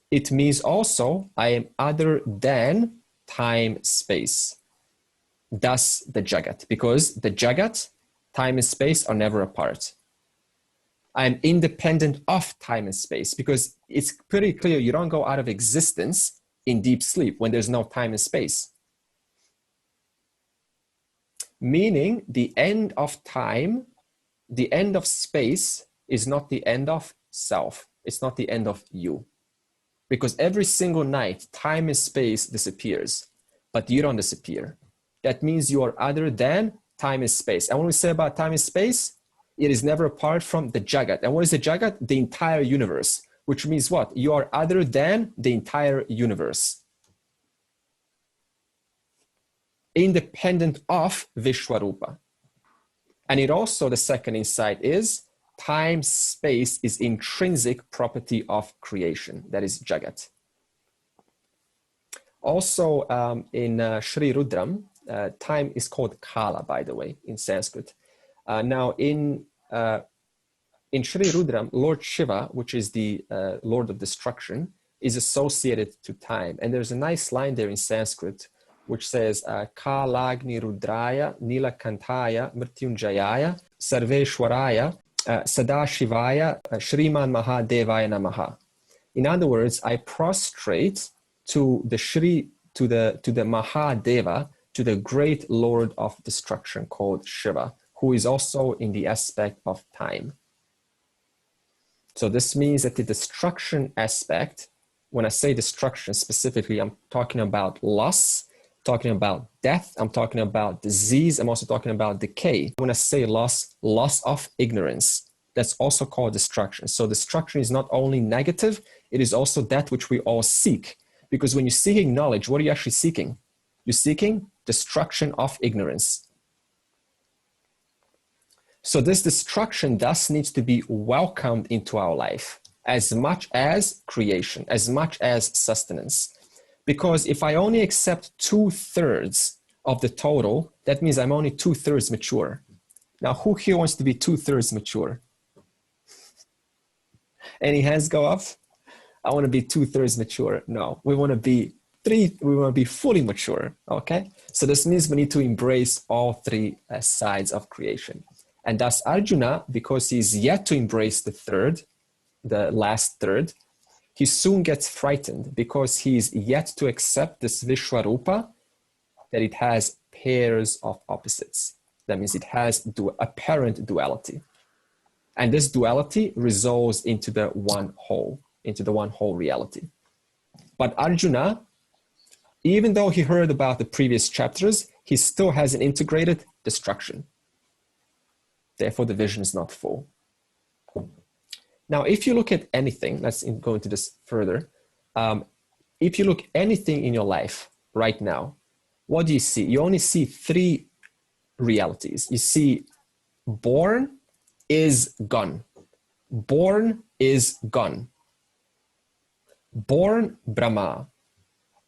It means also I am other than time, space. Thus the Jagat. Because the Jagat, time and space are never apart. I'm independent of time and space because it's pretty clear you don't go out of existence in deep sleep when there's no time and space. Meaning the end of time, the end of space is not the end of self. It's not the end of you. Because every single night, time and space disappears, but you don't disappear. That means you are other than time and space. And when we say about time and space, it is never apart from the Jagat. And what is the Jagat? The entire universe, which means what? You are other than the entire universe. Independent of Vishwarupa. And it also, the second insight is, time, space is intrinsic property of creation. That is Jagat. Also, in Sri Rudram, time is called Kala, by the way, in Sanskrit. Now, in Sri Rudram, Lord Shiva, which is the Lord of Destruction, is associated to time. And there's a nice line there in Sanskrit, which says, Kalagni Rudraya, Nilakantaya, Mrityunjayaya, Sarveshwaraya, Sadashivaya, Shriman Mahadevaya Namaha. In other words, I prostrate to the Mahadeva, to the great Lord of Destruction called Shiva, who is also in the aspect of time. So this means that the destruction aspect, when I say destruction specifically, I'm talking about loss, talking about death, I'm talking about disease, I'm also talking about decay. When I say loss, loss of ignorance, that's also called destruction. So destruction is not only negative, it is also that which we all seek. Because when you're seeking knowledge, what are you actually seeking? You're seeking destruction of ignorance. So this destruction thus needs to be welcomed into our life as much as creation, as much as sustenance. Because if I only accept 2/3 of the total, that means I'm only 2/3 mature. Now, who here wants to be 2/3 mature? Any hands go up? I want to be 2/3 mature. No, we want to be fully mature, okay? So this means we need to embrace all three sides of creation. And thus Arjuna, because he's yet to embrace the last third, he soon gets frightened because he's yet to accept this Vishwarupa, that it has pairs of opposites. That means it has apparent duality. And this duality resolves into the one whole reality. But Arjuna, even though he heard about the previous chapters, he still has an integrated destruction. Therefore, the vision is not full. Now, if you look at anything, let's go into this further. If you look anything in your life right now, what do you see? You only see three realities. You see born is gone. Born is gone. Born Brahma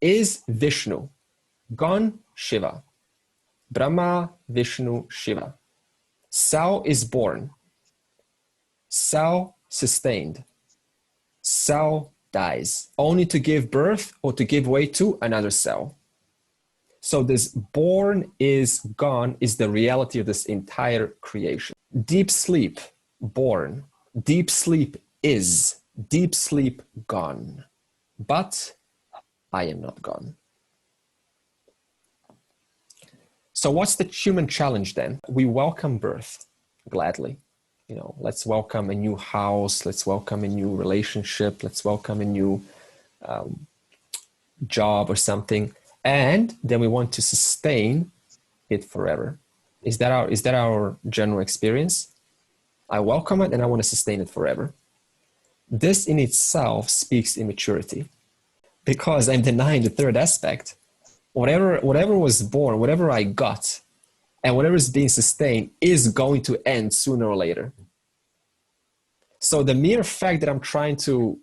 is Vishnu. Gone Shiva. Brahma, Vishnu, Shiva. Cell is born. Cell sustained. Cell dies, only to give birth or to give way to another cell. So this born is gone is the reality of this entire creation. Deep sleep, born. Deep sleep is. Deep sleep, gone. But I am not gone. So what's the human challenge then? We welcome birth gladly. You know, let's welcome a new house. Let's welcome a new relationship. Let's welcome a new job or something. And then we want to sustain it forever. Is that our general experience? I welcome it and I want to sustain it forever. This in itself speaks immaturity, because I'm denying the third aspect. Whatever was born, whatever I got, and whatever is being sustained is going to end sooner or later. So the mere fact that I'm trying to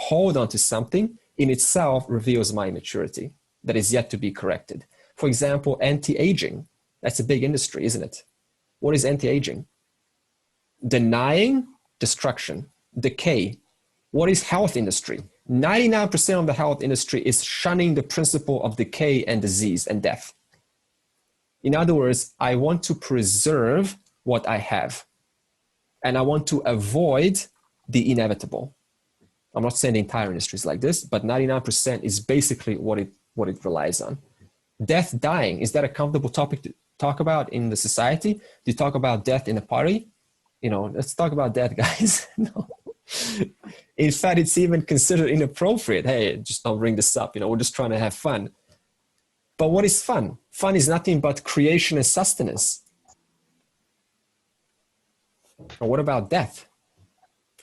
hold on to something in itself reveals my immaturity that is yet to be corrected. For example, anti-aging. That's a big industry, isn't it? What is anti-aging? Denying destruction, decay. What is health industry? 99% of the health industry is shunning the principle of decay and disease and death. In other words, I want to preserve what I have, and I want to avoid the inevitable. I'm not saying the entire industry is like this, but 99% is basically what it relies on. Death, dying, is that a comfortable topic to talk about in the society? Do you talk about death in a party? You know, let's talk about death, guys. No. In fact, it's even considered inappropriate. Hey, just don't bring this up. You know, we're just trying to have fun. But what is fun? Fun is nothing but creation and sustenance. And what about death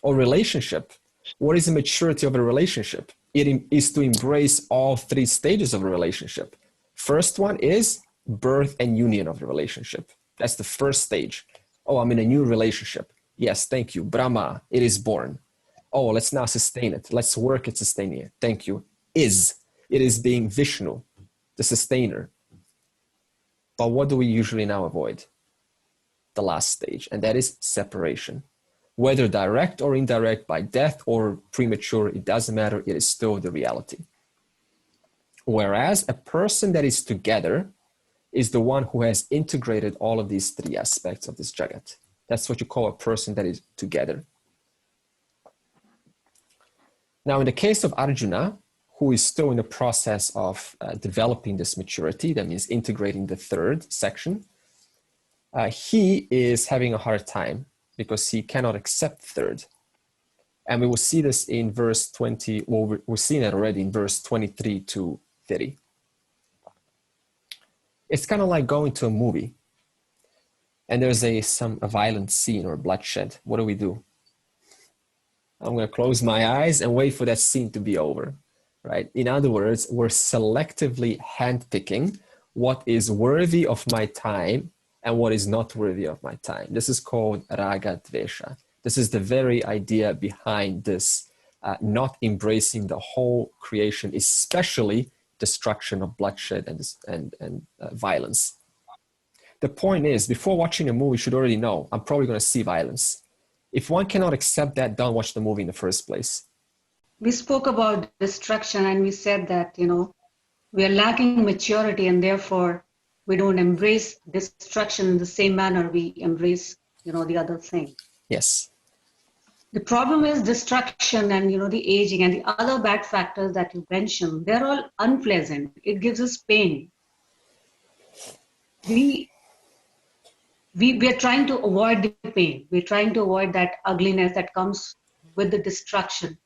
or relationship? What is the maturity of a relationship? It is to embrace all three stages of a relationship. First one is birth and union of the relationship. That's the first stage. Oh, I'm in a new relationship. Yes, thank you. Brahma, it is born. Oh, let's now sustain it. Let's work at sustaining it. Thank you. It is being Vishnu, the sustainer. But what do we usually now avoid? The last stage, and that is separation. Whether direct or indirect, by death or premature, it doesn't matter. It is still the reality. Whereas a person that is together is the one who has integrated all of these three aspects of this Jagat. That's what you call a person that is together. Now, in the case of Arjuna, who is still in the process of developing this maturity, that means integrating the third section, he is having a hard time because he cannot accept third. And we will see this in verse 20, well, we're seeing it already in verse 23 to 30. It's kind of like going to a movie and there's a violent scene or bloodshed. What do? I'm going to close my eyes and wait for that scene to be over, right? In other words, we're selectively handpicking what is worthy of my time and what is not worthy of my time. This is called raga dvesha. This is the very idea behind this not embracing the whole creation, especially destruction of bloodshed and violence. The point is, before watching a movie, you should already know, I'm probably going to see violence. If one cannot accept that, don't watch the movie in the first place. We spoke about destruction and we said that, we are lacking maturity and therefore we don't embrace destruction in the same manner we embrace, the other thing. Yes. The problem is destruction and, the aging and the other bad factors that you mentioned, they're all unpleasant. It gives us pain. We are trying to avoid the pain. We're trying to avoid that ugliness that comes with the destruction.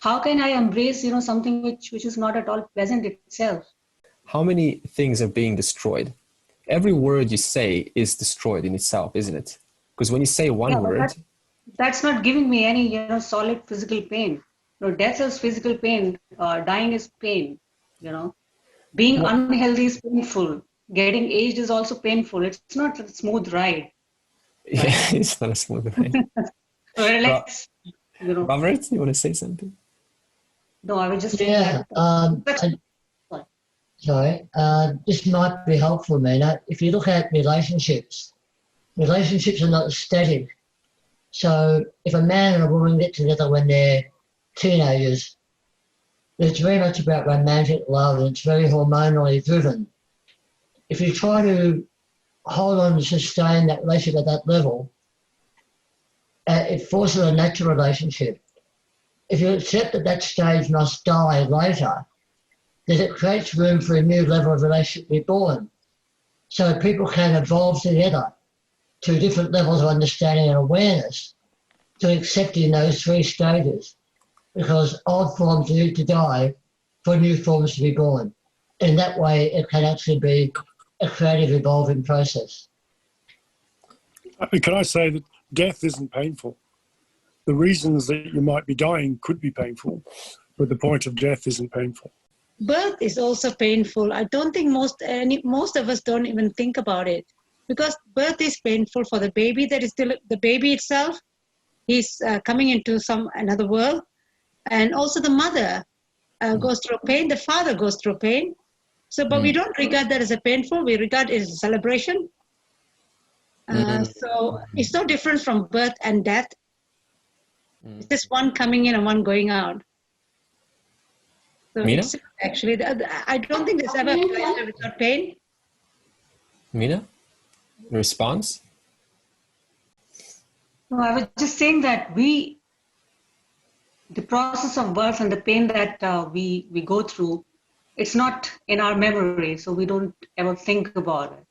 How can I embrace, something which is not at all pleasant itself? How many things are being destroyed? Every word you say is destroyed in itself, isn't it? Because when you say one word... That's not giving me any, solid physical pain. Death is physical pain. Dying is pain, Being unhealthy is painful. Getting aged is also painful. It's not a smooth ride. Yeah, it's not a smooth ride. So relax, Robert, you want to say something? No, I was just... Yeah, this might be helpful, Mina. If you look at relationships are not static. So if a man and a woman get together when they're teenagers, it's very much about romantic love and it's very hormonally driven. If you try to hold on and sustain that relationship at that level, it forces a natural relationship. If you accept that stage must die later, then it creates room for a new level of relationship to be born. So people can evolve together to different levels of understanding and awareness to accepting those three stages, because old forms need to die for new forms to be born. In that way, it can actually be a creative evolving process. Can I say that death isn't painful? The reasons that you might be dying could be painful, but the point of death isn't painful. Birth is also painful. I don't think most of us don't even think about it, because birth is painful for the baby. That is still the baby itself. He's coming into another world, and also the mother goes through pain. The father goes through pain. So, but we don't regard that as a painful. We regard it as a celebration. So it's no different from birth and death. It's just one coming in and one going out. So it's actually, I don't think there's ever a pleasure without pain. Mina, response? No, I was just saying that the process of birth and the pain that we go through, it's not in our memory, so we don't ever think about it.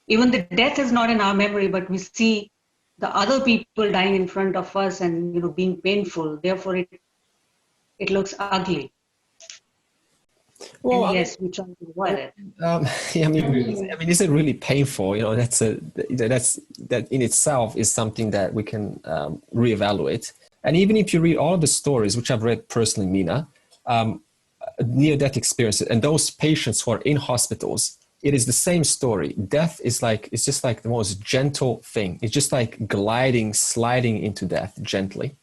Even the death is not in our memory, but we see the other people dying in front of us and being painful. Therefore, it looks ugly. Well, yes, we try to avoid it. I mean, is it really painful? That in itself is something that we can reevaluate. And even if you read all of the stories, which I've read personally, Mina, near-death experiences, and those patients who are in hospitals, it is the same story. Death is like, it's just like the most gentle thing. It's just like gliding, sliding into death gently.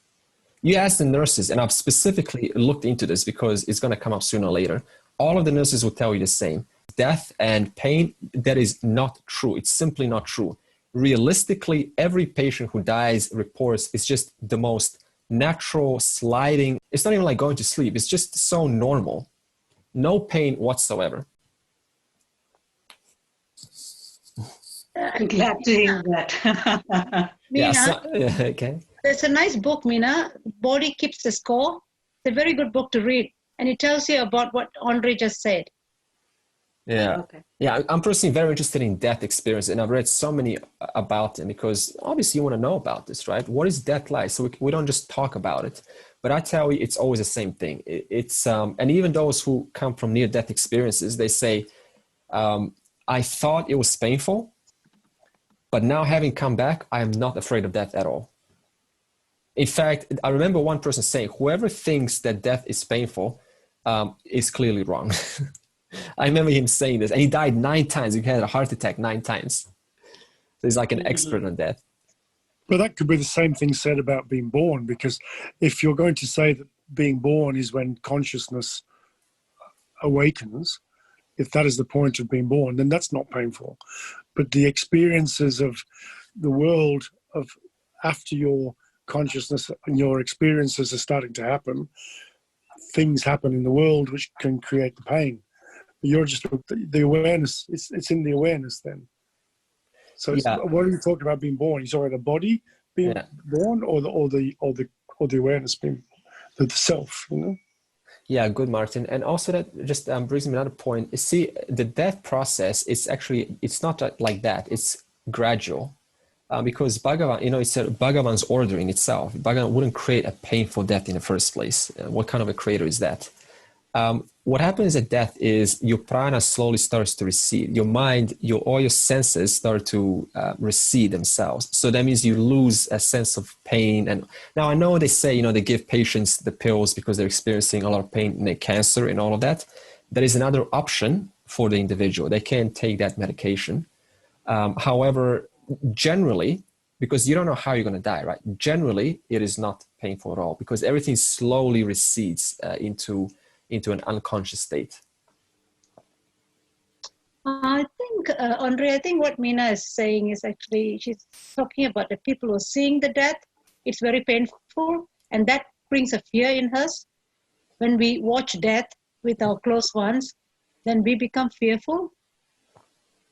You ask the nurses, and I've specifically looked into this because it's going to come up sooner or later. All of the nurses will tell you the same. Death and pain, that is not true. It's simply not true. Realistically, every patient who dies reports it's just the most natural sliding. It's not even like going to sleep. It's just so normal. No pain whatsoever. I'm glad to hear that. Mina, okay. there's a nice book, Mina, Body Keeps the Score. It's a very good book to read, and it tells you about what Andre just said. Yeah. Okay. Yeah, I'm personally very interested in death experience, and I've read so many about it because obviously you want to know about this, right? What is death like? So we don't just talk about it, but I tell you, it's always the same thing. It's and even those who come from near-death experiences, they say, I thought it was painful, but now having come back, I am not afraid of death at all. In fact, I remember one person saying, whoever thinks that death is painful is clearly wrong. I remember him saying this, and he died 9 times. He had a heart attack 9 times. So he's like an expert on death. But that could be the same thing said about being born, because if you're going to say that being born is when consciousness awakens, if that is the point of being born, then that's not painful. But the experiences of the world of after your consciousness and your experiences are starting to happen, things happen in the world which can create the pain. You're just the awareness. It's in the awareness then. So Yeah. what are you talking about being born? You're talking about the body being born, or the awareness being the self. You know? Yeah, good, Martin. And also that just brings me another point. You see, the death process is actually, it's not like that. It's gradual. Because Bhagavan, it's Bhagavan's order in itself. Bhagavan wouldn't create a painful death in the first place. What kind of a creator is that? What happens at death is your prana slowly starts to recede. Your mind, all your senses start to recede themselves. So that means you lose a sense of pain. And now I know they say, they give patients the pills because they're experiencing a lot of pain in their cancer and all of that. There is another option for the individual. They can take that medication. However, generally, because you don't know how you're going to die, right? Generally, it is not painful at all because everything slowly recedes into an unconscious state. I think, Andre, what Meena is saying is actually, she's talking about the people who are seeing the death. It's very painful, and that brings a fear in us. When we watch death with our close ones, then we become fearful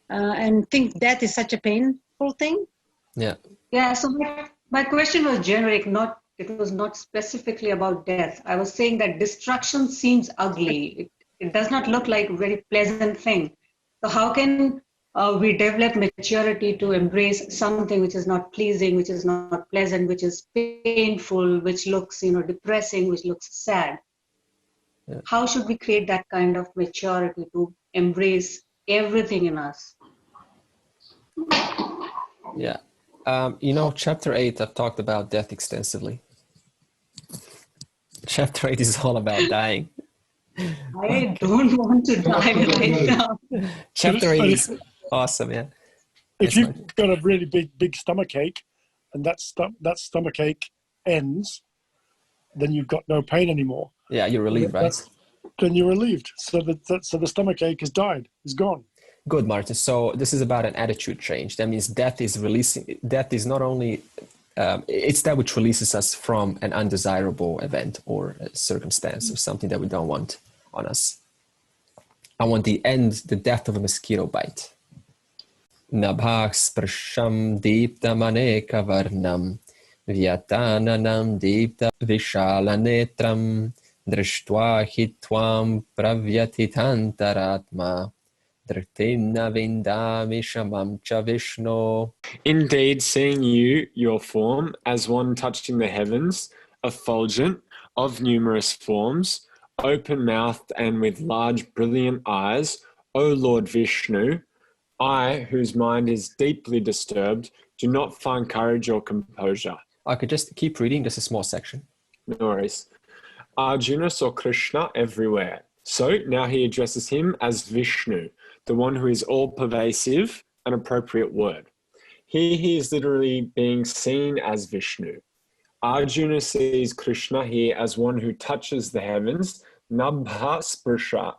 and think death is such a painful thing. Yeah. Yeah, so my question was generic, it was not specifically about death. I was saying that destruction seems ugly. It does not look like a very pleasant thing. So how can we develop maturity to embrace something which is not pleasing, which is not pleasant, which is painful, which looks, depressing, which looks sad? Yeah. How should we create that kind of maturity to embrace everything in us? Yeah. Chapter 8, I've talked about death extensively. Chapter 8 is all about dying. I don't want to die right now. Chapter 8 is awesome, yeah. If you've got a really big stomach ache, and that stomach ache ends, then you've got no pain anymore. Yeah, you're relieved, right? Then you're relieved. So the stomach ache has died, is gone. Good, Martin. So this is about an attitude change. That means death is not only, it's that which releases us from an undesirable event or a circumstance or something that we don't want on us. I want the death of a mosquito bite. Nabhak sprasham deepta maneka varnam vyatananam deepta vishalanetram drishtva hitvam pravyatitantaratma. Indeed, seeing you, your form, as one touching the heavens, effulgent, of numerous forms, open-mouthed and with large brilliant eyes, O Lord Vishnu, I, whose mind is deeply disturbed, do not find courage or composure. I could just keep reading, just a small section. No worries. Arjuna saw Krishna everywhere. So now he addresses him as Vishnu, the one who is all-pervasive, an appropriate word. Here he is literally being seen as Vishnu. Arjuna sees Krishna here as one who touches the heavens, nabha sparsha.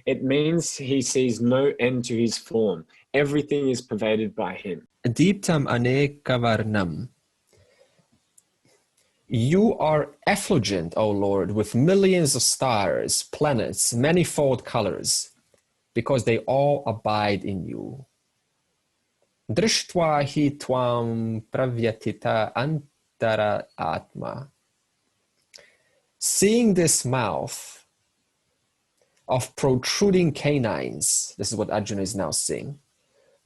It means he sees no end to his form. Everything is pervaded by him. Deeptam anekavarnam. You are effulgent, O Lord, with millions of stars, planets, manifold colors, because they all abide in you. Drishtva hi tvam pravyatita antara atma. Seeing this mouth of protruding canines, this is what Arjuna is now seeing,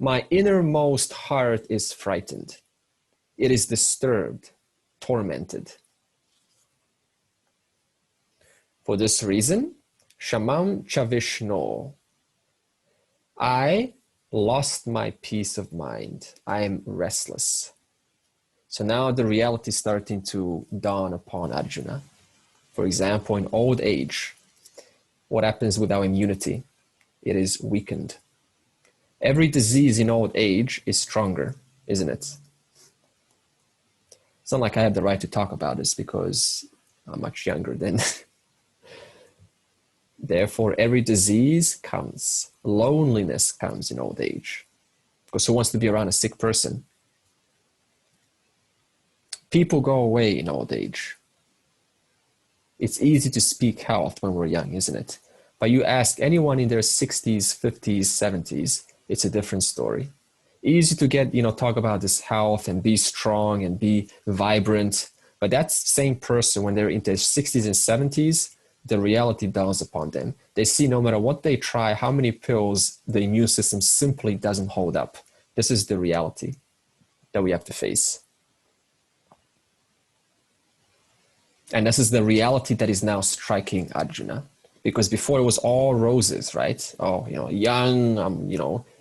my innermost heart is frightened. It is disturbed, tormented. For this reason, Shamam Chavishno, I lost my peace of mind. I am restless. So now the reality is starting to dawn upon Arjuna. For example, in old age, what happens with our immunity? It is weakened. Every disease in old age is stronger, isn't it? It's not like I have the right to talk about this because I'm much younger than. Therefore, every disease comes. Loneliness comes in old age. Because who wants to be around a sick person? People go away in old age. It's easy to speak health when we're young, isn't it? But you ask anyone in their 60s, 50s, 70s, it's a different story. Easy to get, talk about this health and be strong and be vibrant. But that same person, when they're in their 60s and 70s, the reality dawns upon them. They see no matter what they try, how many pills, the immune system simply doesn't hold up. This is the reality that we have to face. And this is the reality that is now striking Arjuna. Because before it was all roses, right? Oh, young,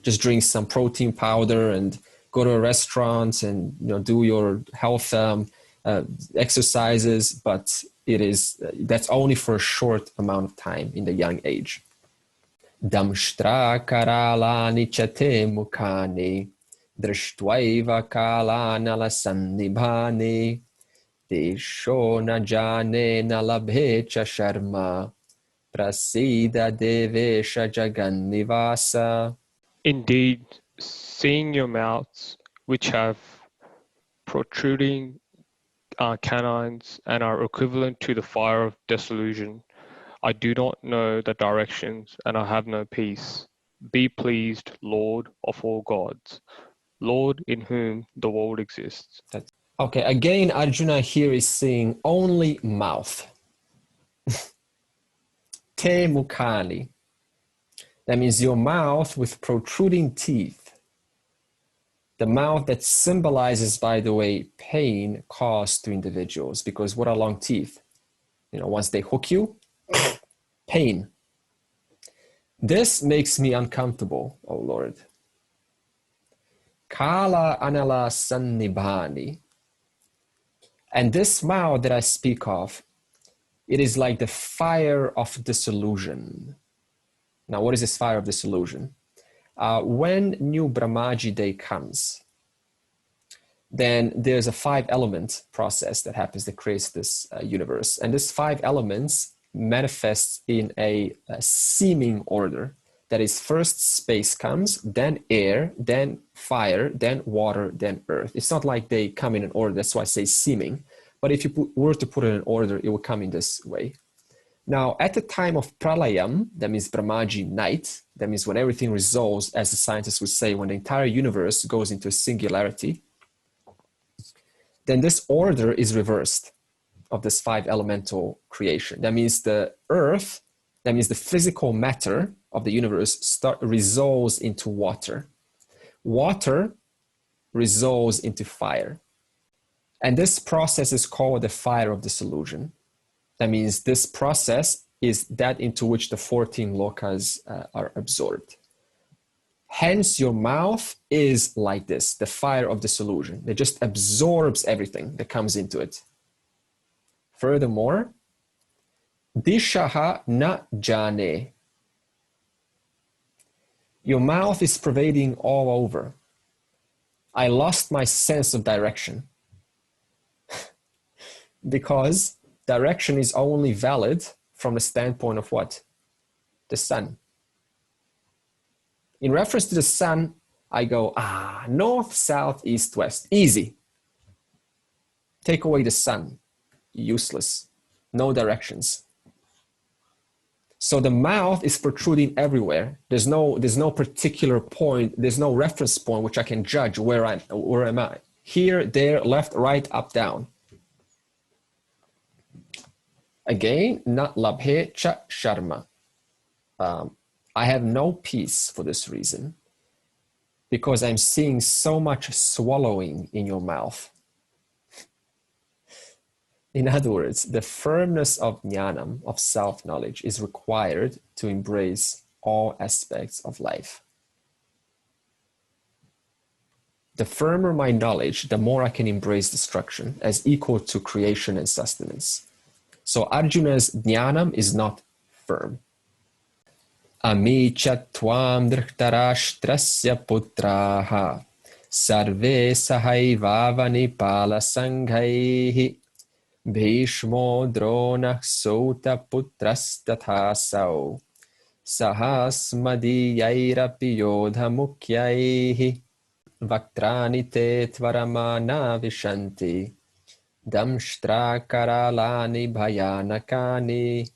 just drink some protein powder and go to a restaurant and, do your health exercises. But that's only for a short amount of time in the young age. Damshtra karalani chate mukhani drishtwaiva kalana lasannibhani desho na jane na labhecha sharma prasida devesha jagannivasa. Indeed, seeing your mouths, which have protruding canines and are equivalent to the fire of disillusion, I do not know the directions and I have no peace. Be pleased, Lord of all gods, Lord in whom the world exists. Okay, again, Arjuna here is saying only mouth. Te mukhani. That means your mouth with protruding teeth. The mouth that symbolizes, by the way, pain caused to individuals. Because what are long teeth? Once they hook you, pain. This makes me uncomfortable, O Lord. Kala anala sannibhani. And this mouth that I speak of, it is like the fire of disillusion. Now, what is this fire of disillusion? When new Brahmaji day comes, then there's a 5-element process that happens that creates this universe. And this 5 elements manifests in a seeming order. That is, first space comes, then air, then fire, then water, then earth. It's not like they come in an order, that's why I say seeming. But if you were to put it in order, it would come in this way. Now, at the time of pralayam, that means Brahmaji night, that means when everything resolves, as the scientists would say, when the entire universe goes into a singularity, then this order is reversed of this 5-elemental creation. That means the earth, that means the physical matter of the universe resolves into water. Water resolves into fire. And this process is called the fire of disillusion. That means this process is that into which the 14 lokas are absorbed. Hence, your mouth is like this, the fire of disillusion. It just absorbs everything that comes into it. Furthermore, dishaha na jane. Your mouth is pervading all over. I lost my sense of direction. Because direction is only valid from the standpoint of what? The sun. In reference to the sun, I go, north, south, east, west. Easy. Take away the sun. Useless. No directions. So the mouth is protruding everywhere. There's no particular point. There's no reference point which I can judge where am I. Here, there, left, right, up, down. Again, na labhe cha sharma. I have no peace for this reason, because I'm seeing so much swallowing in your mouth. In other words, the firmness of jnanam, of self-knowledge, is required to embrace all aspects of life. The firmer my knowledge, the more I can embrace destruction as equal to creation and sustenance. So Arjuna's jnanam is not firm. Ami chatvam driktarashtrasya putraha sarve sahaivavani pala sanghaihi bhishmo drona sota putrastathasau sahasmadiyairapi yodha mukyaihi vaktrani te tvaramana vishanti damshtra karalani bhayanakani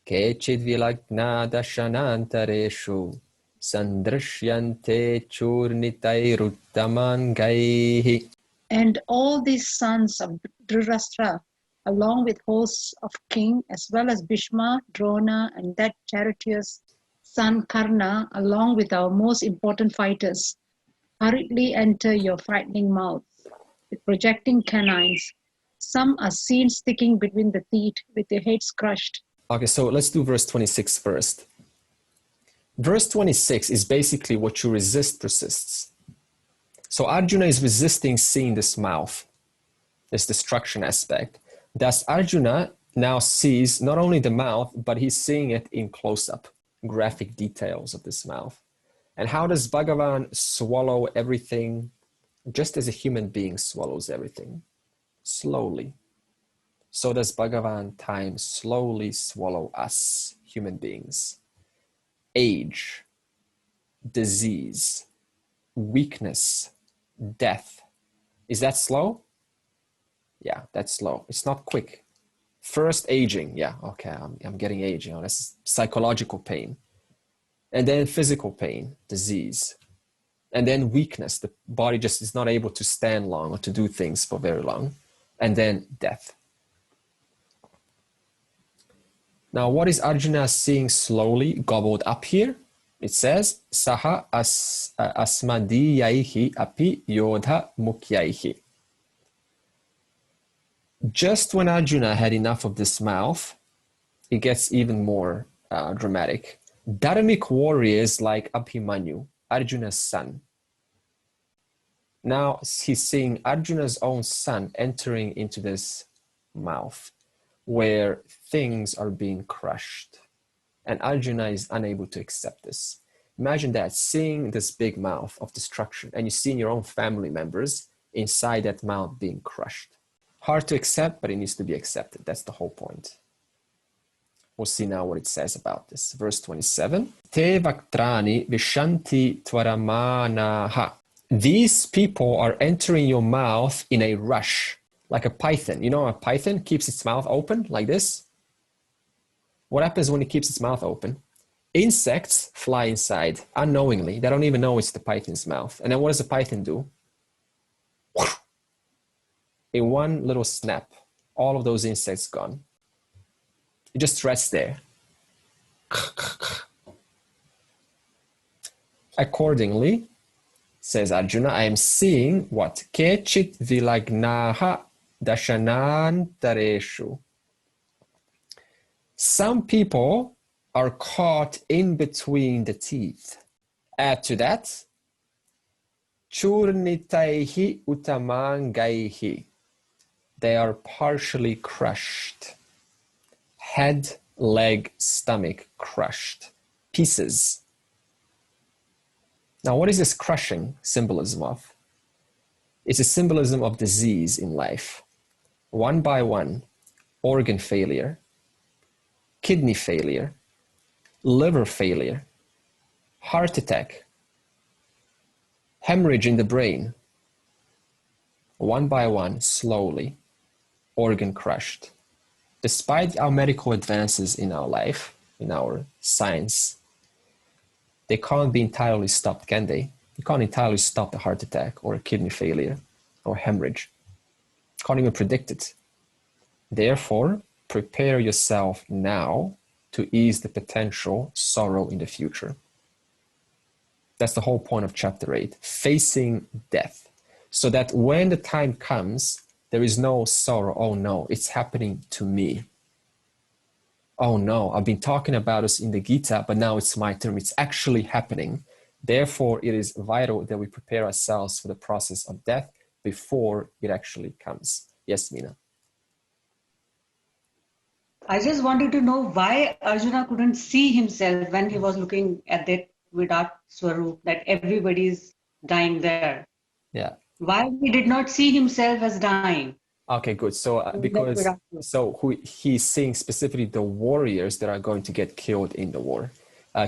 kechid vilagna dashanantareshu sandrishyante churnitairuttaman. And all these sons of Dhritarashtra, along with hosts of king, as well as Bhishma, Drona, and that charioteer's son Karna, along with our most important fighters, hurriedly enter your frightening mouths with projecting canines. Some are seen sticking between the teeth with their heads crushed. Okay, so let's do verse 26 first. Verse 26 is basically what you resist persists. So Arjuna is resisting seeing this mouth, this destruction aspect. Thus Arjuna now sees not only the mouth, but he's seeing it in close-up, graphic details of this mouth. And how does Bhagavan swallow everything just as a human being swallows everything? Slowly. So does Bhagavan time slowly swallow us, human beings. Age, disease, weakness, death. Is that slow? Yeah, that's slow. It's not quick. First aging. Yeah, okay, I'm getting aging. That's psychological pain. And then physical pain, disease. And then weakness. The body just is not able to stand long or to do things for very long. And then death. Now, what is Arjuna seeing slowly gobbled up here? It says, Saha asmadiyaihi api yodha mukyaihi. Just when Arjuna had enough of this mouth, it gets even more dramatic. Dharmic warriors like Abhimanyu, Arjuna's son. Now he's seeing Arjuna's own son entering into this mouth where things are being crushed. And Arjuna is unable to accept this. Imagine that, seeing this big mouth of destruction, and you see your own family members inside that mouth being crushed. Hard to accept, but it needs to be accepted. That's the whole point. We'll see now what it says about this. Verse 27. Te vaktrani vishanti tvaramanaha. These people are entering your mouth in a rush, like a python. You know, a python keeps its mouth open like this. What happens when it keeps its mouth open? Insects fly inside unknowingly. They don't even know it's the python's mouth. And then what does the python do? In one little snap, all of those insects gone. It just rests there. Accordingly, says Arjuna, I am seeing what? Kechit vilagnaha dashanantareshu. Some people are caught in between the teeth. Add to that, churnitaihi utamangaihi. They are partially crushed. Head, leg, stomach crushed. Pieces. Now, what is this crushing symbolism of? It's a symbolism of disease in life. One by one, organ failure, kidney failure, liver failure, heart attack, hemorrhage in the brain. One by one, slowly, organ crushed. Despite our medical advances in our life, in our science, they can't be entirely stopped, can they? You can't entirely stop a heart attack or a kidney failure or hemorrhage. Can't even predict it. Therefore, prepare yourself now to ease the potential sorrow in the future. That's the whole point of chapter 8, facing death. So that when the time comes, there is no sorrow. Oh no, it's happening to me. Oh no, I've been talking about this in the Gita, but now it's my turn. It's actually happening. Therefore, it is vital that we prepare ourselves for the process of death before it actually comes. Yes, Meena. I just wanted to know why Arjuna couldn't see himself when he was looking at that Virat Swarup, that everybody's dying there. Yeah. Why he did not see himself as dying? Okay, good. So he's seeing specifically the warriors that are going to get killed in the war.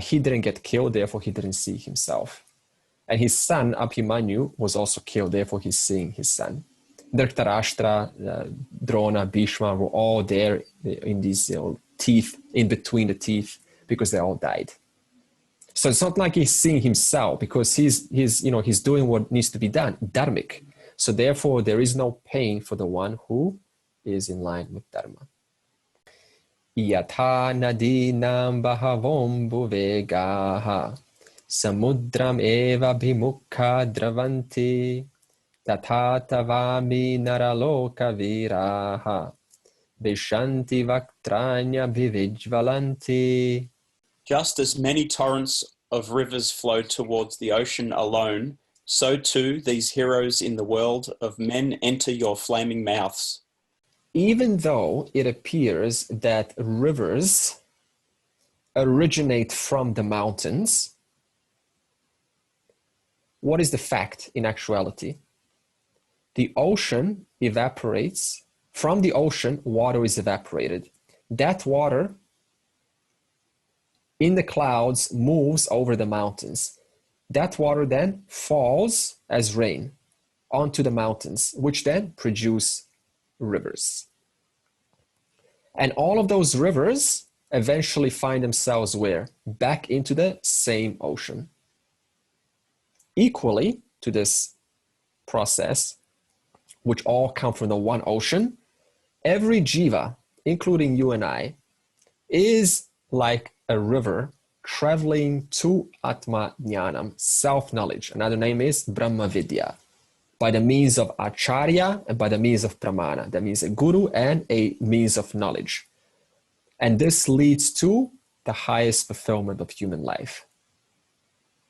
He didn't get killed, therefore he didn't see himself. And his son, Abhimanyu, was also killed, therefore he's seeing his son. Dhritarashtra, Drona, Bhishma were all there in these teeth, in between the teeth, because they all died. So it's not like he's seeing himself, because he's doing what needs to be done, dharmic. So therefore, there is no pain for the one who is in line with dharma. Yatha nadinam bahavom buvegaha samudram eva bhimukha dravanti tatha tavami naraloka viraha vishanti vaktranya bhivijvalanti. Just as many torrents of rivers flow towards the ocean alone, so too these heroes in the world of men enter your flaming mouths. Even though it appears that rivers originate from the mountains, what is the fact in actuality? The ocean evaporates. From the ocean, water is evaporated. That water in the clouds moves over the mountains. That water then falls as rain onto the mountains, which then produce rivers. And all of those rivers eventually find themselves where? Back into the same ocean. Equally to this process, which all come from the one ocean, every jiva, including you and I, is like a river traveling to Atma Jnanam, self-knowledge. Another name is Brahma Vidya, by the means of Acharya and by the means of Pramana. That means a guru and a means of knowledge. And this leads to the highest fulfillment of human life.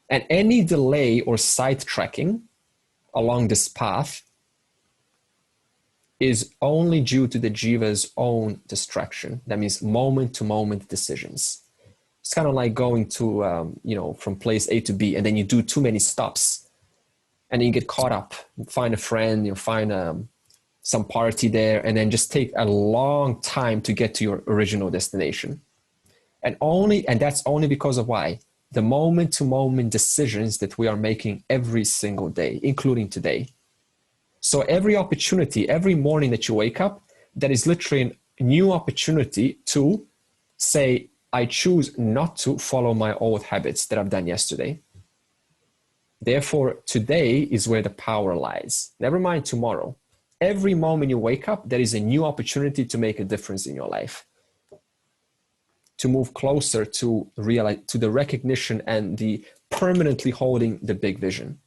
And any delay or sidetracking along this path is only due to the jiva's own distraction. That means moment-to-moment decisions. It's kind of like going to, from place A to B, and then you do too many stops, and then you get caught up. You find a friend, you find some party there, and then just take a long time to get to your original destination. And that's only because of why? The moment-to-moment decisions that we are making every single day, including today. So every opportunity, every morning that you wake up, that is literally a new opportunity to say, I choose not to follow my old habits that I've done yesterday. Therefore, today is where the power lies. Never mind tomorrow. Every moment you wake up, there is a new opportunity to make a difference in your life. To move closer to the recognition and the permanently holding the big vision.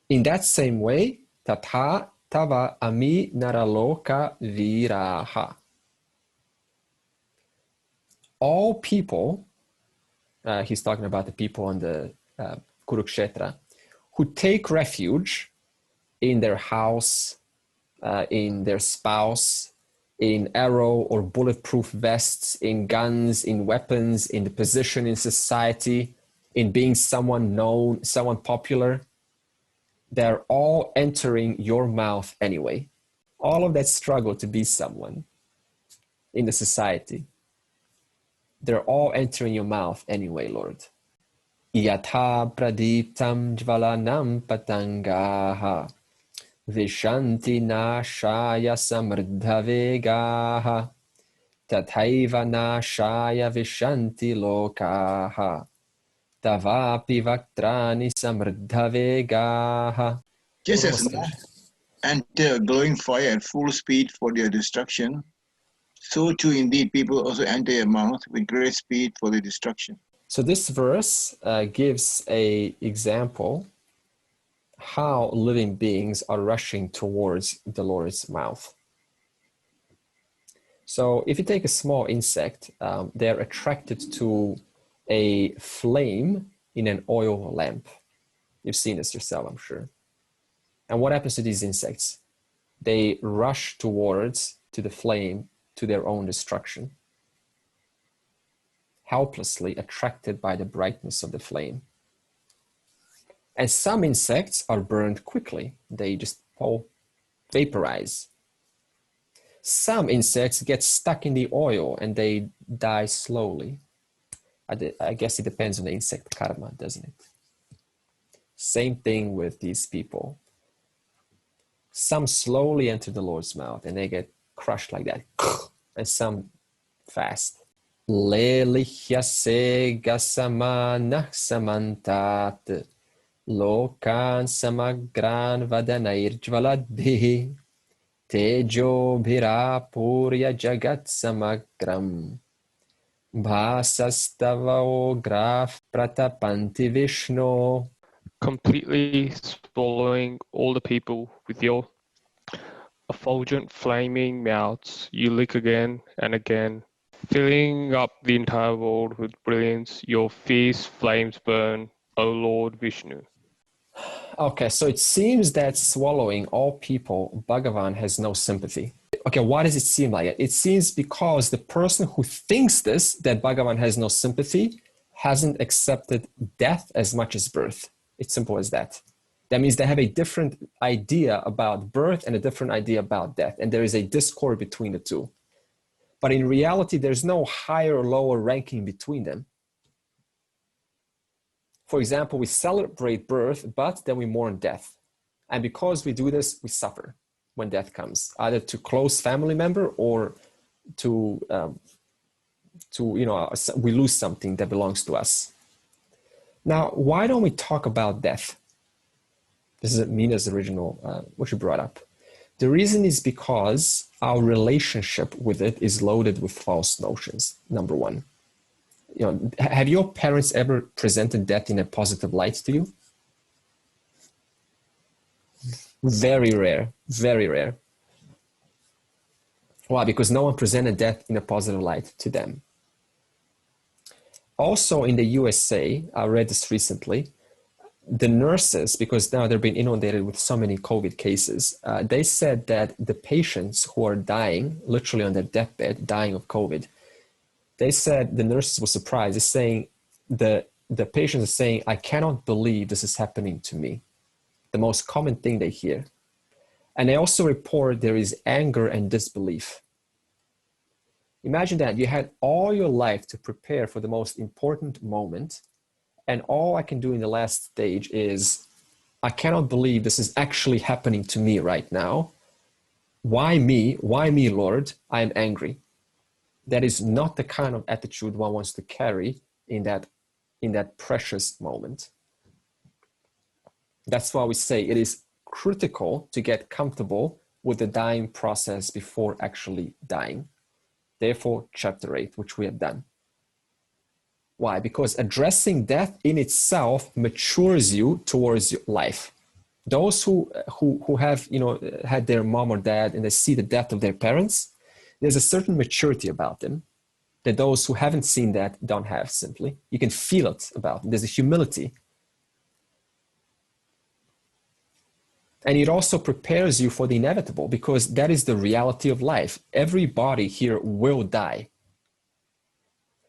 In that same way, tatha tava ami naraloka viraha. All people, he's talking about the people on the Kurukshetra, who take refuge in their house, in their spouse, in arrow or bulletproof vests, in guns, in weapons, in the position in society, in being someone known, someone popular. They're all entering your mouth anyway. All of that struggle to be someone in the society, they're all entering your mouth anyway, Lord. Yatha pradiptam jvalanam patangaha vishanti nashaya samrdhavegaha tathaiva nashaya vishanti lokaha tavapi vaktrani samrdhavegaha. Just as enter glowing fire at full speed for their destruction, so too indeed people also enter your mouth with great speed for their destruction. So this verse gives an example how living beings are rushing towards the Lord's mouth. So if you take a small insect, they're attracted to a flame in an oil lamp. You've seen this yourself, I'm sure. And what happens to these insects? They rush towards to the flame to their own destruction, helplessly attracted by the brightness of the flame. And some insects are burned quickly. They just vaporize. Some insects get stuck in the oil and they die slowly. I guess it depends on the insect karma, doesn't it? Same thing with these people. Some slowly enter the Lord's mouth and they get crushed like that. And some fast. Le lihyase gasamana samantat lokan samagran vadanair jvaladbhi tejo bhira purya jagat samagram bhasastava graf pratapanti vishnu. Completely swallowing all the people with your effulgent flaming mouths, you lick again and again, filling up the entire world with brilliance. Your fierce flames burn, O Lord Vishnu. Okay, so it seems that swallowing all people, Bhagavan has no sympathy. Okay, why does it seem like it? It seems because the person who thinks this, that Bhagavan has no sympathy, hasn't accepted death as much as birth. It's simple as that. That means they have a different idea about birth and a different idea about death. And there is a discord between the two. But in reality, there's no higher or lower ranking between them. For example, we celebrate birth, but then we mourn death. And because we do this, we suffer when death comes, either to close family member or to we lose something that belongs to us. Now, why don't we talk about death? This is Mina's original, what she brought up. The reason is because our relationship with it is loaded with false notions, number one. Have your parents ever presented death in a positive light to you? Very rare, very rare. Why? Because no one presented death in a positive light to them. Also in the USA, I read this recently, the nurses, because now they're being inundated with so many COVID cases, they said that the patients who are dying, literally on their deathbed, dying of COVID, they said the nurses were surprised. They're saying, the patients are saying, I cannot believe this is happening to me. The most common thing they hear. And they also report there is anger and disbelief. Imagine that you had all your life to prepare for the most important moment, and all I can do in the last stage is, I cannot believe this is actually happening to me right now. Why me? Why me, Lord? I am angry. That is not the kind of attitude one wants to carry in that precious moment. That's why we say it is critical to get comfortable with the dying process before actually dying. Therefore, chapter 8, which we have done. Why? Because addressing death in itself matures you towards your life. Those who have had their mom or dad and they see the death of their parents, there's a certain maturity about them. that those who haven't seen that don't have simply. You can feel it about them. There's a humility. And it also prepares you for the inevitable, because that is the reality of life. Everybody here will die.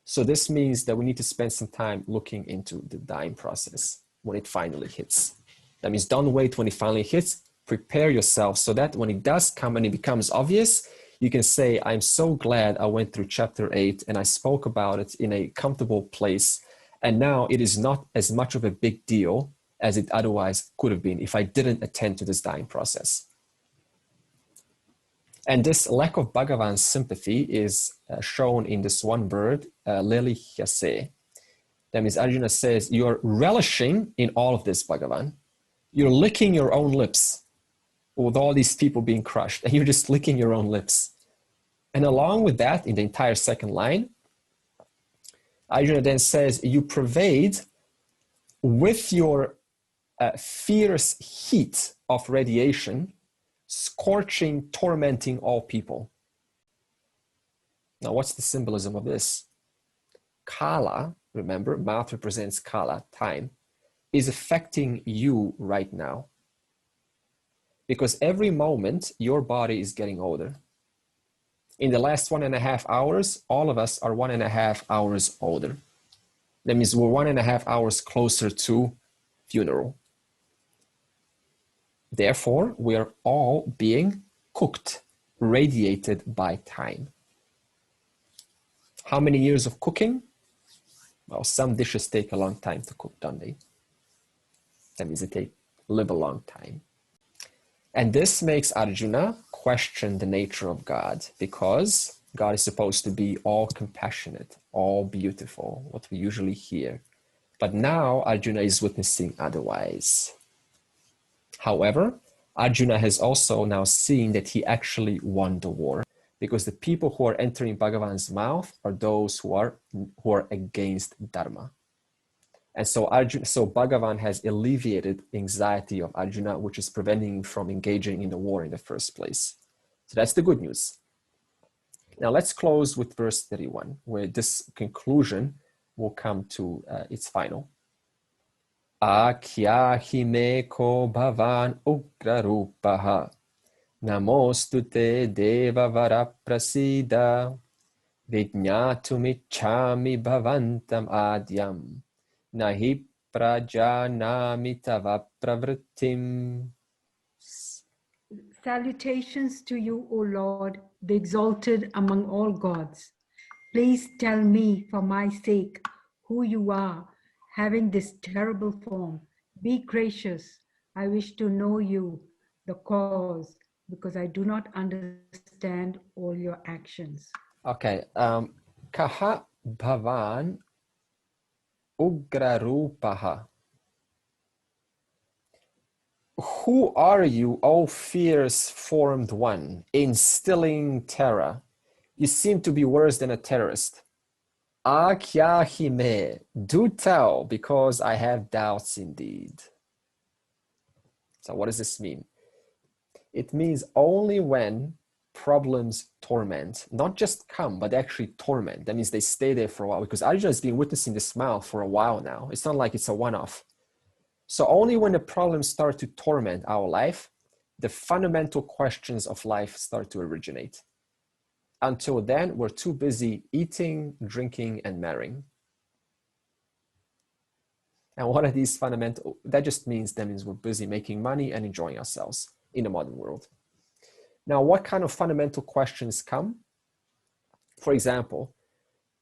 So this means that we need to spend some time looking into the dying process when it finally hits. That means don't wait when it finally hits. Prepare yourself so that when it does come and it becomes obvious, you can say, I'm so glad I went through chapter 8 and I spoke about it in a comfortable place. And now it is not as much of a big deal as it otherwise could have been if I didn't attend to this dying process. And this lack of Bhagavan's sympathy is shown in this one word, lelihyase. That means Arjuna says, you're relishing in all of this, Bhagavan. You're licking your own lips with all these people being crushed, and you're just licking your own lips. And along with that, in the entire second line, Arjuna then says, you pervade with your fierce heat of radiation, scorching, tormenting all people. Now, what's the symbolism of this? Kala, remember, mouth represents Kala, time, is affecting you right now. Because every moment, your body is getting older. In the last 1.5 hours, all of us are 1.5 hours older. That means we're 1.5 hours closer to funeral. Therefore, we are all being cooked, radiated by time. How many years of cooking? Well, some dishes take a long time to cook, don't they? That means they live a long time. And this makes Arjuna question the nature of God, because God is supposed to be all compassionate, all beautiful, what we usually hear. But now Arjuna is witnessing otherwise. However, Arjuna has also now seen that he actually won the war, because the people who are entering Bhagavan's mouth are those who are against Dharma. And so Bhagavan has alleviated anxiety of Arjuna, which is preventing him from engaging in the war in the first place. So that's the good news. Now let's close with verse 31, where this conclusion will come to its final. Akyahi me ko bhavan ugrarupaha namostute deva vara prasida vijñatumichami bhavantam adyam nahi prajanami tava pravrittim. Salutations to you, O Lord, the exalted among all gods. Please tell me for my sake who you are, having this terrible form. Be gracious. I wish to know you, the cause, because I do not understand all your actions. Okay. Kaha bhavan ugrarupaha. Who are you, O fierce formed one, instilling terror? You seem to be worse than a terrorist. Akyahime, do tell, because I have doubts indeed. So what does this mean? It means only when problems torment, not just come, but actually torment. That means they stay there for a while, because Arjuna has been witnessing this mouth for a while now. It's not like it's a one-off. So only when the problems start to torment our life, the fundamental questions of life start to originate. Until then, we're too busy eating, drinking, and marrying. And what are these fundamental? That just means we're busy making money and enjoying ourselves in the modern world. Now, what kind of fundamental questions come? For example,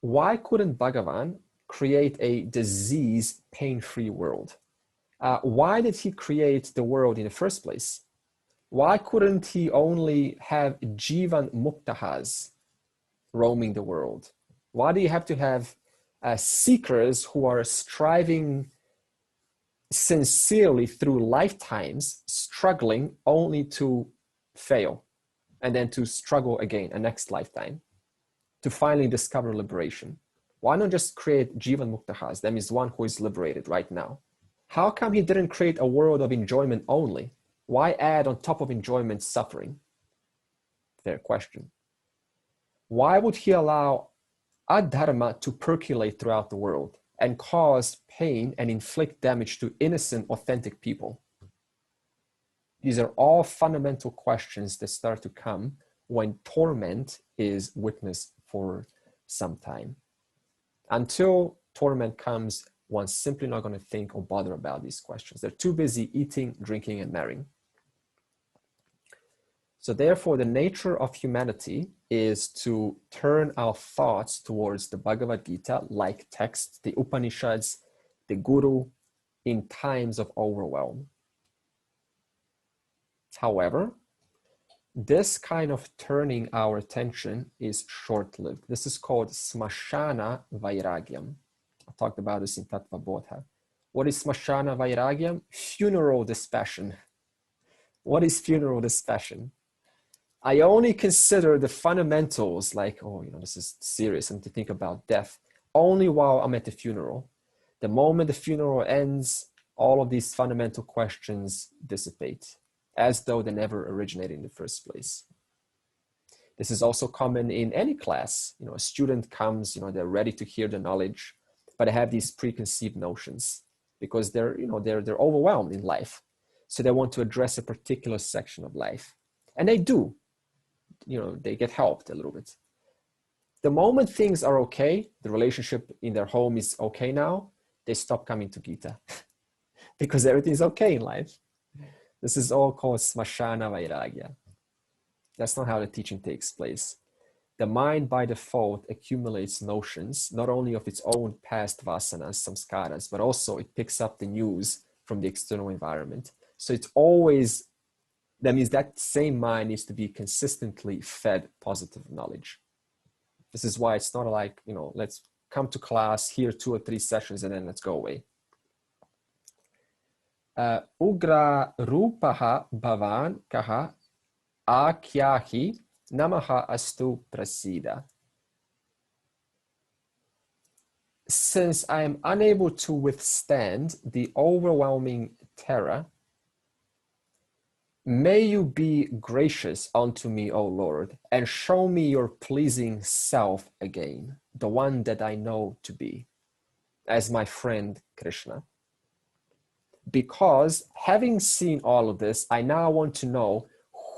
why couldn't Bhagavan create a disease, pain-free world? Why did he create the world in the first place? Why couldn't he only have Jivan Muktahas roaming the world? Why do you have to have seekers who are striving sincerely through lifetimes, struggling only to fail, and then to struggle again a next lifetime, to finally discover liberation? Why not just create Jivan Muktahas? That means one who is liberated right now. How come he didn't create a world of enjoyment only? Why add on top of enjoyment suffering? Fair question. Why would he allow adharma to percolate throughout the world and cause pain and inflict damage to innocent, authentic people? These are all fundamental questions that start to come when torment is witnessed for some time. Until torment comes, one's simply not going to think or bother about these questions. They're too busy eating, drinking, and marrying. So therefore, the nature of humanity is to turn our thoughts towards the Bhagavad Gita, like texts, the Upanishads, the Guru, in times of overwhelm. However, this kind of turning our attention is short-lived. This is called smashana vairagyam. I talked about this in Tattva Bodha. What is smashana vairagyam? Funeral dispassion. What is funeral dispassion? I only consider the fundamentals, like, oh, this is serious, and to think about death, only while I'm at the funeral. The moment the funeral ends, all of these fundamental questions dissipate, as though they never originated in the first place. This is also common in any class. A student comes, they're ready to hear the knowledge, but they have these preconceived notions because they're overwhelmed in life. So they want to address a particular section of life. And they do. They get helped a little bit. The moment things are okay, the relationship in their home is okay now, they stop coming to Gita because everything's okay in life. This is all called smashana vairagya. That's not how the teaching takes place. The mind by default accumulates notions, not only of its own past vasanas, samskaras, but also it picks up the news from the external environment. So it's always, that means that same mind needs to be consistently fed positive knowledge. This is why it's not like, let's come to class, hear 2 or 3 sessions, and then let's go away. Ugra rupaha bhavan kaha akyahi namaha astu prasida. Since I am unable to withstand the overwhelming terror, may you be gracious unto me, O Lord, and show me your pleasing self again, the one that I know to be, as my friend Krishna. Because having seen all of this, I now want to know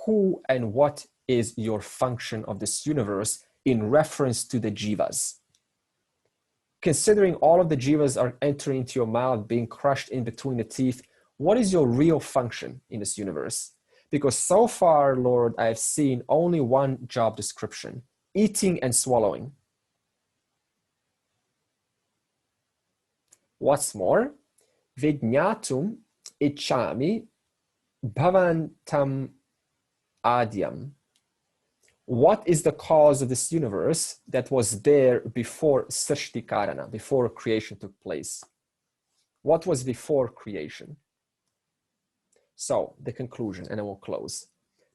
who and what is your function of this universe in reference to the jivas. Considering all of the jivas are entering into your mouth, being crushed in between the teeth, what is your real function in this universe? Because so far, Lord, I have seen only one job description: eating and swallowing. What's more, Vijnatum ichami bhavantam adyam. What is the cause of this universe that was there before Srishti Karana, before creation took place? What was before creation? So the conclusion, and I will close.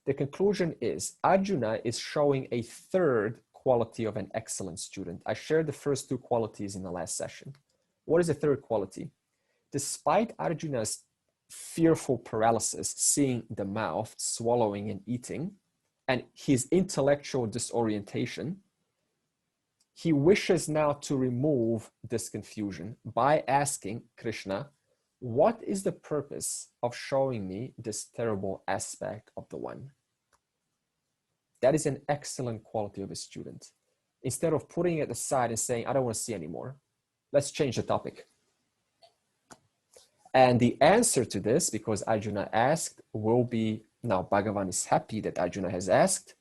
The conclusion is Arjuna is showing a third quality of an excellent student. I shared the first 2 qualities in the last session. What is the third quality? Despite Arjuna's fearful paralysis, seeing the mouth, swallowing and eating, and his intellectual disorientation, he wishes now to remove this confusion by asking Krishna, what is the purpose of showing me this terrible aspect of the one? That is an excellent quality of a student. Instead of putting it aside and saying, I don't want to see anymore, let's change the topic. And the answer to this, because Arjuna asked, will be, now Bhagavan is happy that Arjuna has asked.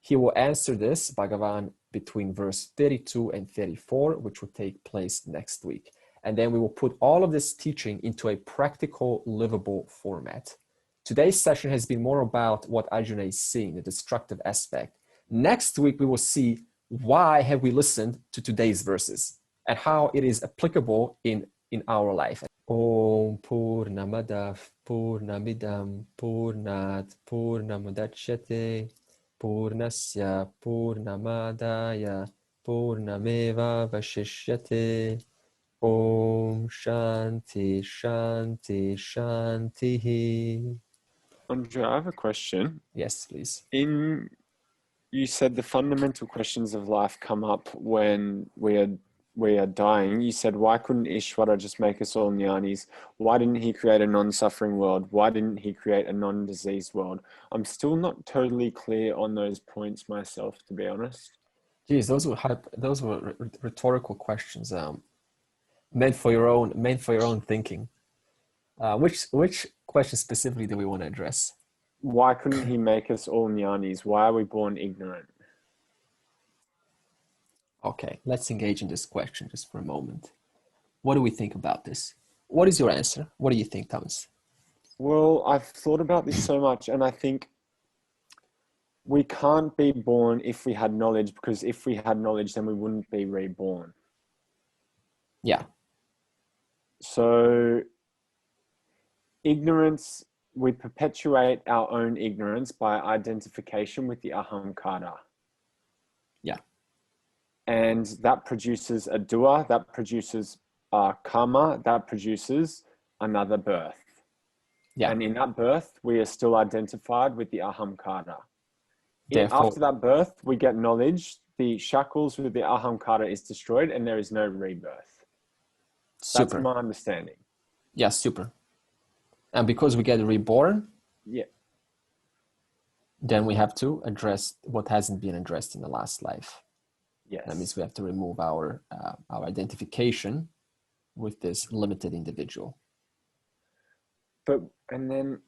He will answer this, Bhagavan, between verse 32 and 34, which will take place next week. And then we will put all of this teaching into a practical, livable format. Today's session has been more about what Arjuna is seeing, the destructive aspect. Next week, we will see why have we listened to today's verses and how it is applicable in our life. Om Purnamadav Purnamidam Purnat Purnamudachyate Purnasya Purnamadaya Purnameva Vashishyate. Om Shanti Shanti Shanti. Andre, I have a question. Yes, please. In You said the fundamental questions of life come up when we are dying. You said, why couldn't Ishvara just make us all jnanis? Why didn't he create a non-suffering world? Why didn't he create a non-diseased world? I'm still not totally clear on those points myself, to be honest. Geez, those were rhetorical questions, meant for your own thinking. Which question specifically do we want to address? Why couldn't he make us all jnanis? Why are we born ignorant? Okay, let's engage in this question just for a moment. What do we think about this? What is your answer? What do you think, Thomas? Well, I've thought about this so much, and I think we can't be born if we had knowledge, because if we had knowledge, then we wouldn't be reborn. Yeah. So ignorance, we perpetuate our own ignorance by identification with the ahamkara. Yeah. And that produces a dua, that produces karma, that produces another birth. Yeah. And in that birth, we are still identified with the ahamkara. Therefore, after that birth, we get knowledge, the shackles with the ahamkara is destroyed, and there is no rebirth. Super. That's my understanding. Yeah, super. And because we get reborn, yeah, then we have to address what hasn't been addressed in the last life. Yes. That means we have to remove our identification with this limited individual. But, and then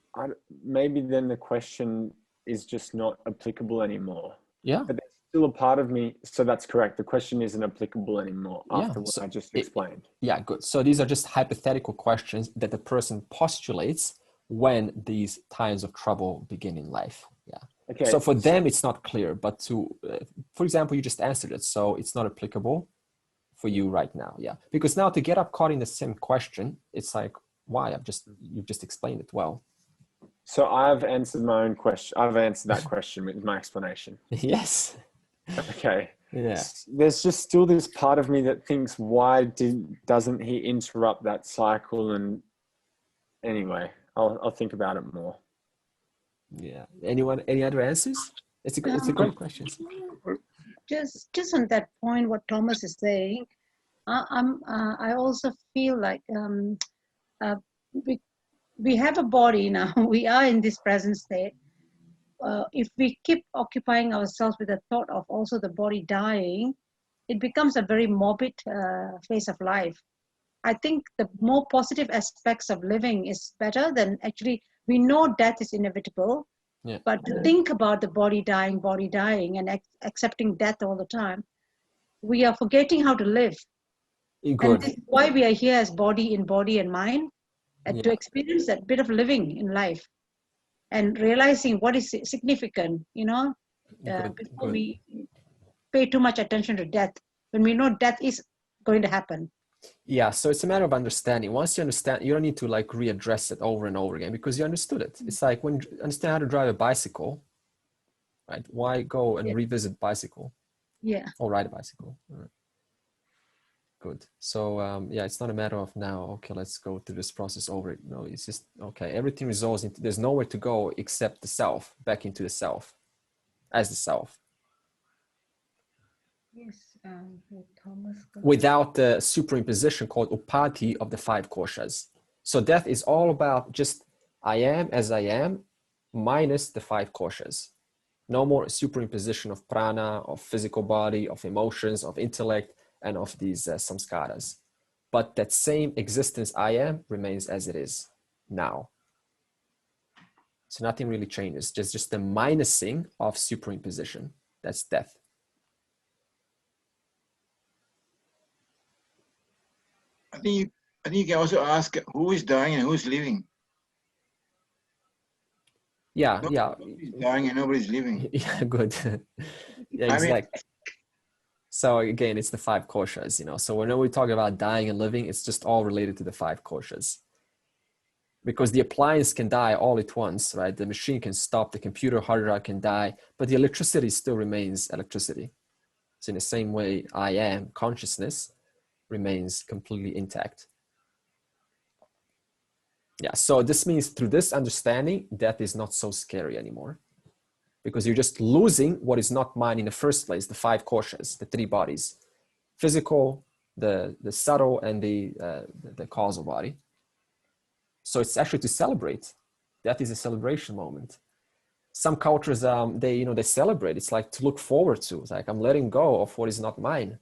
maybe then the question is just not applicable anymore. Yeah. But there's still a part of me, so that's correct. The question isn't applicable anymore after what I just explained. Yeah, good. So these are just hypothetical questions that the person postulates when these times of trouble begin in life. Yeah. Okay. So for them, it's not clear, but for example, you just answered it. So it's not applicable for you right now. Yeah. Because now to get up caught in the same question, it's like, why? You've just explained it well. So I've answered my own question. I've answered that question with my explanation. Yes. Okay. Yeah. There's just still this part of me that thinks, why doesn't he interrupt that cycle? And anyway, I'll think about it more. Yeah. Any other answers? It's a great question. Just on that point, what Thomas is saying, I also feel like we have a body now. We are in this present state. If we keep occupying ourselves with the thought of also the body dying, it becomes a very morbid phase of life. I think the more positive aspects of living is better than actually, we know death is inevitable, but to think about the body dying and accepting death all the time, we are forgetting how to live. Good. And this is why we are here as body and mind, and to experience that bit of living in life and realizing what is significant, before we pay too much attention to death, when we know death is going to happen. Yeah, so it's a matter of understanding. Once you understand, you don't need to like readdress it over and over again because you understood it. It's like when you understand how to drive a bicycle, right? Why go and revisit bicycle? Yeah. Or ride a bicycle. All right. Good. So it's not a matter of now, okay, let's go through this process over. No, it's just, okay, everything resolves into, there's nowhere to go except the self, back into the self, as the self. Yes, Thomas. Without the superimposition called upati of the 5 koshas. So death is all about just I am as I am minus the 5 koshas. No more superimposition of prana, of physical body, of emotions, of intellect, and of these samskaras. But that same existence I am remains as it is now. So nothing really changes, just the minusing of superimposition. That's death. I think you can also ask who is dying and who is living. Yeah. Nobody's dying and nobody's living. Yeah, good. Yeah, exactly. So again, it's the 5 koshas, So whenever we talk about dying and living, it's just all related to the 5 koshas. Because the appliance can die all at once, right? The machine can stop, the computer hard drive can die, but the electricity still remains electricity. So in the same way, I am, consciousness, remains completely intact. Yeah, so this means through this understanding, death is not so scary anymore. because you're just losing what is not mine in the first place, the 5 koshas, the 3 bodies, physical, the subtle, and the causal body. So it's actually to celebrate. That is a celebration moment. Some cultures, they celebrate. It's like to look forward to. It's like, I'm letting go of what is not mine.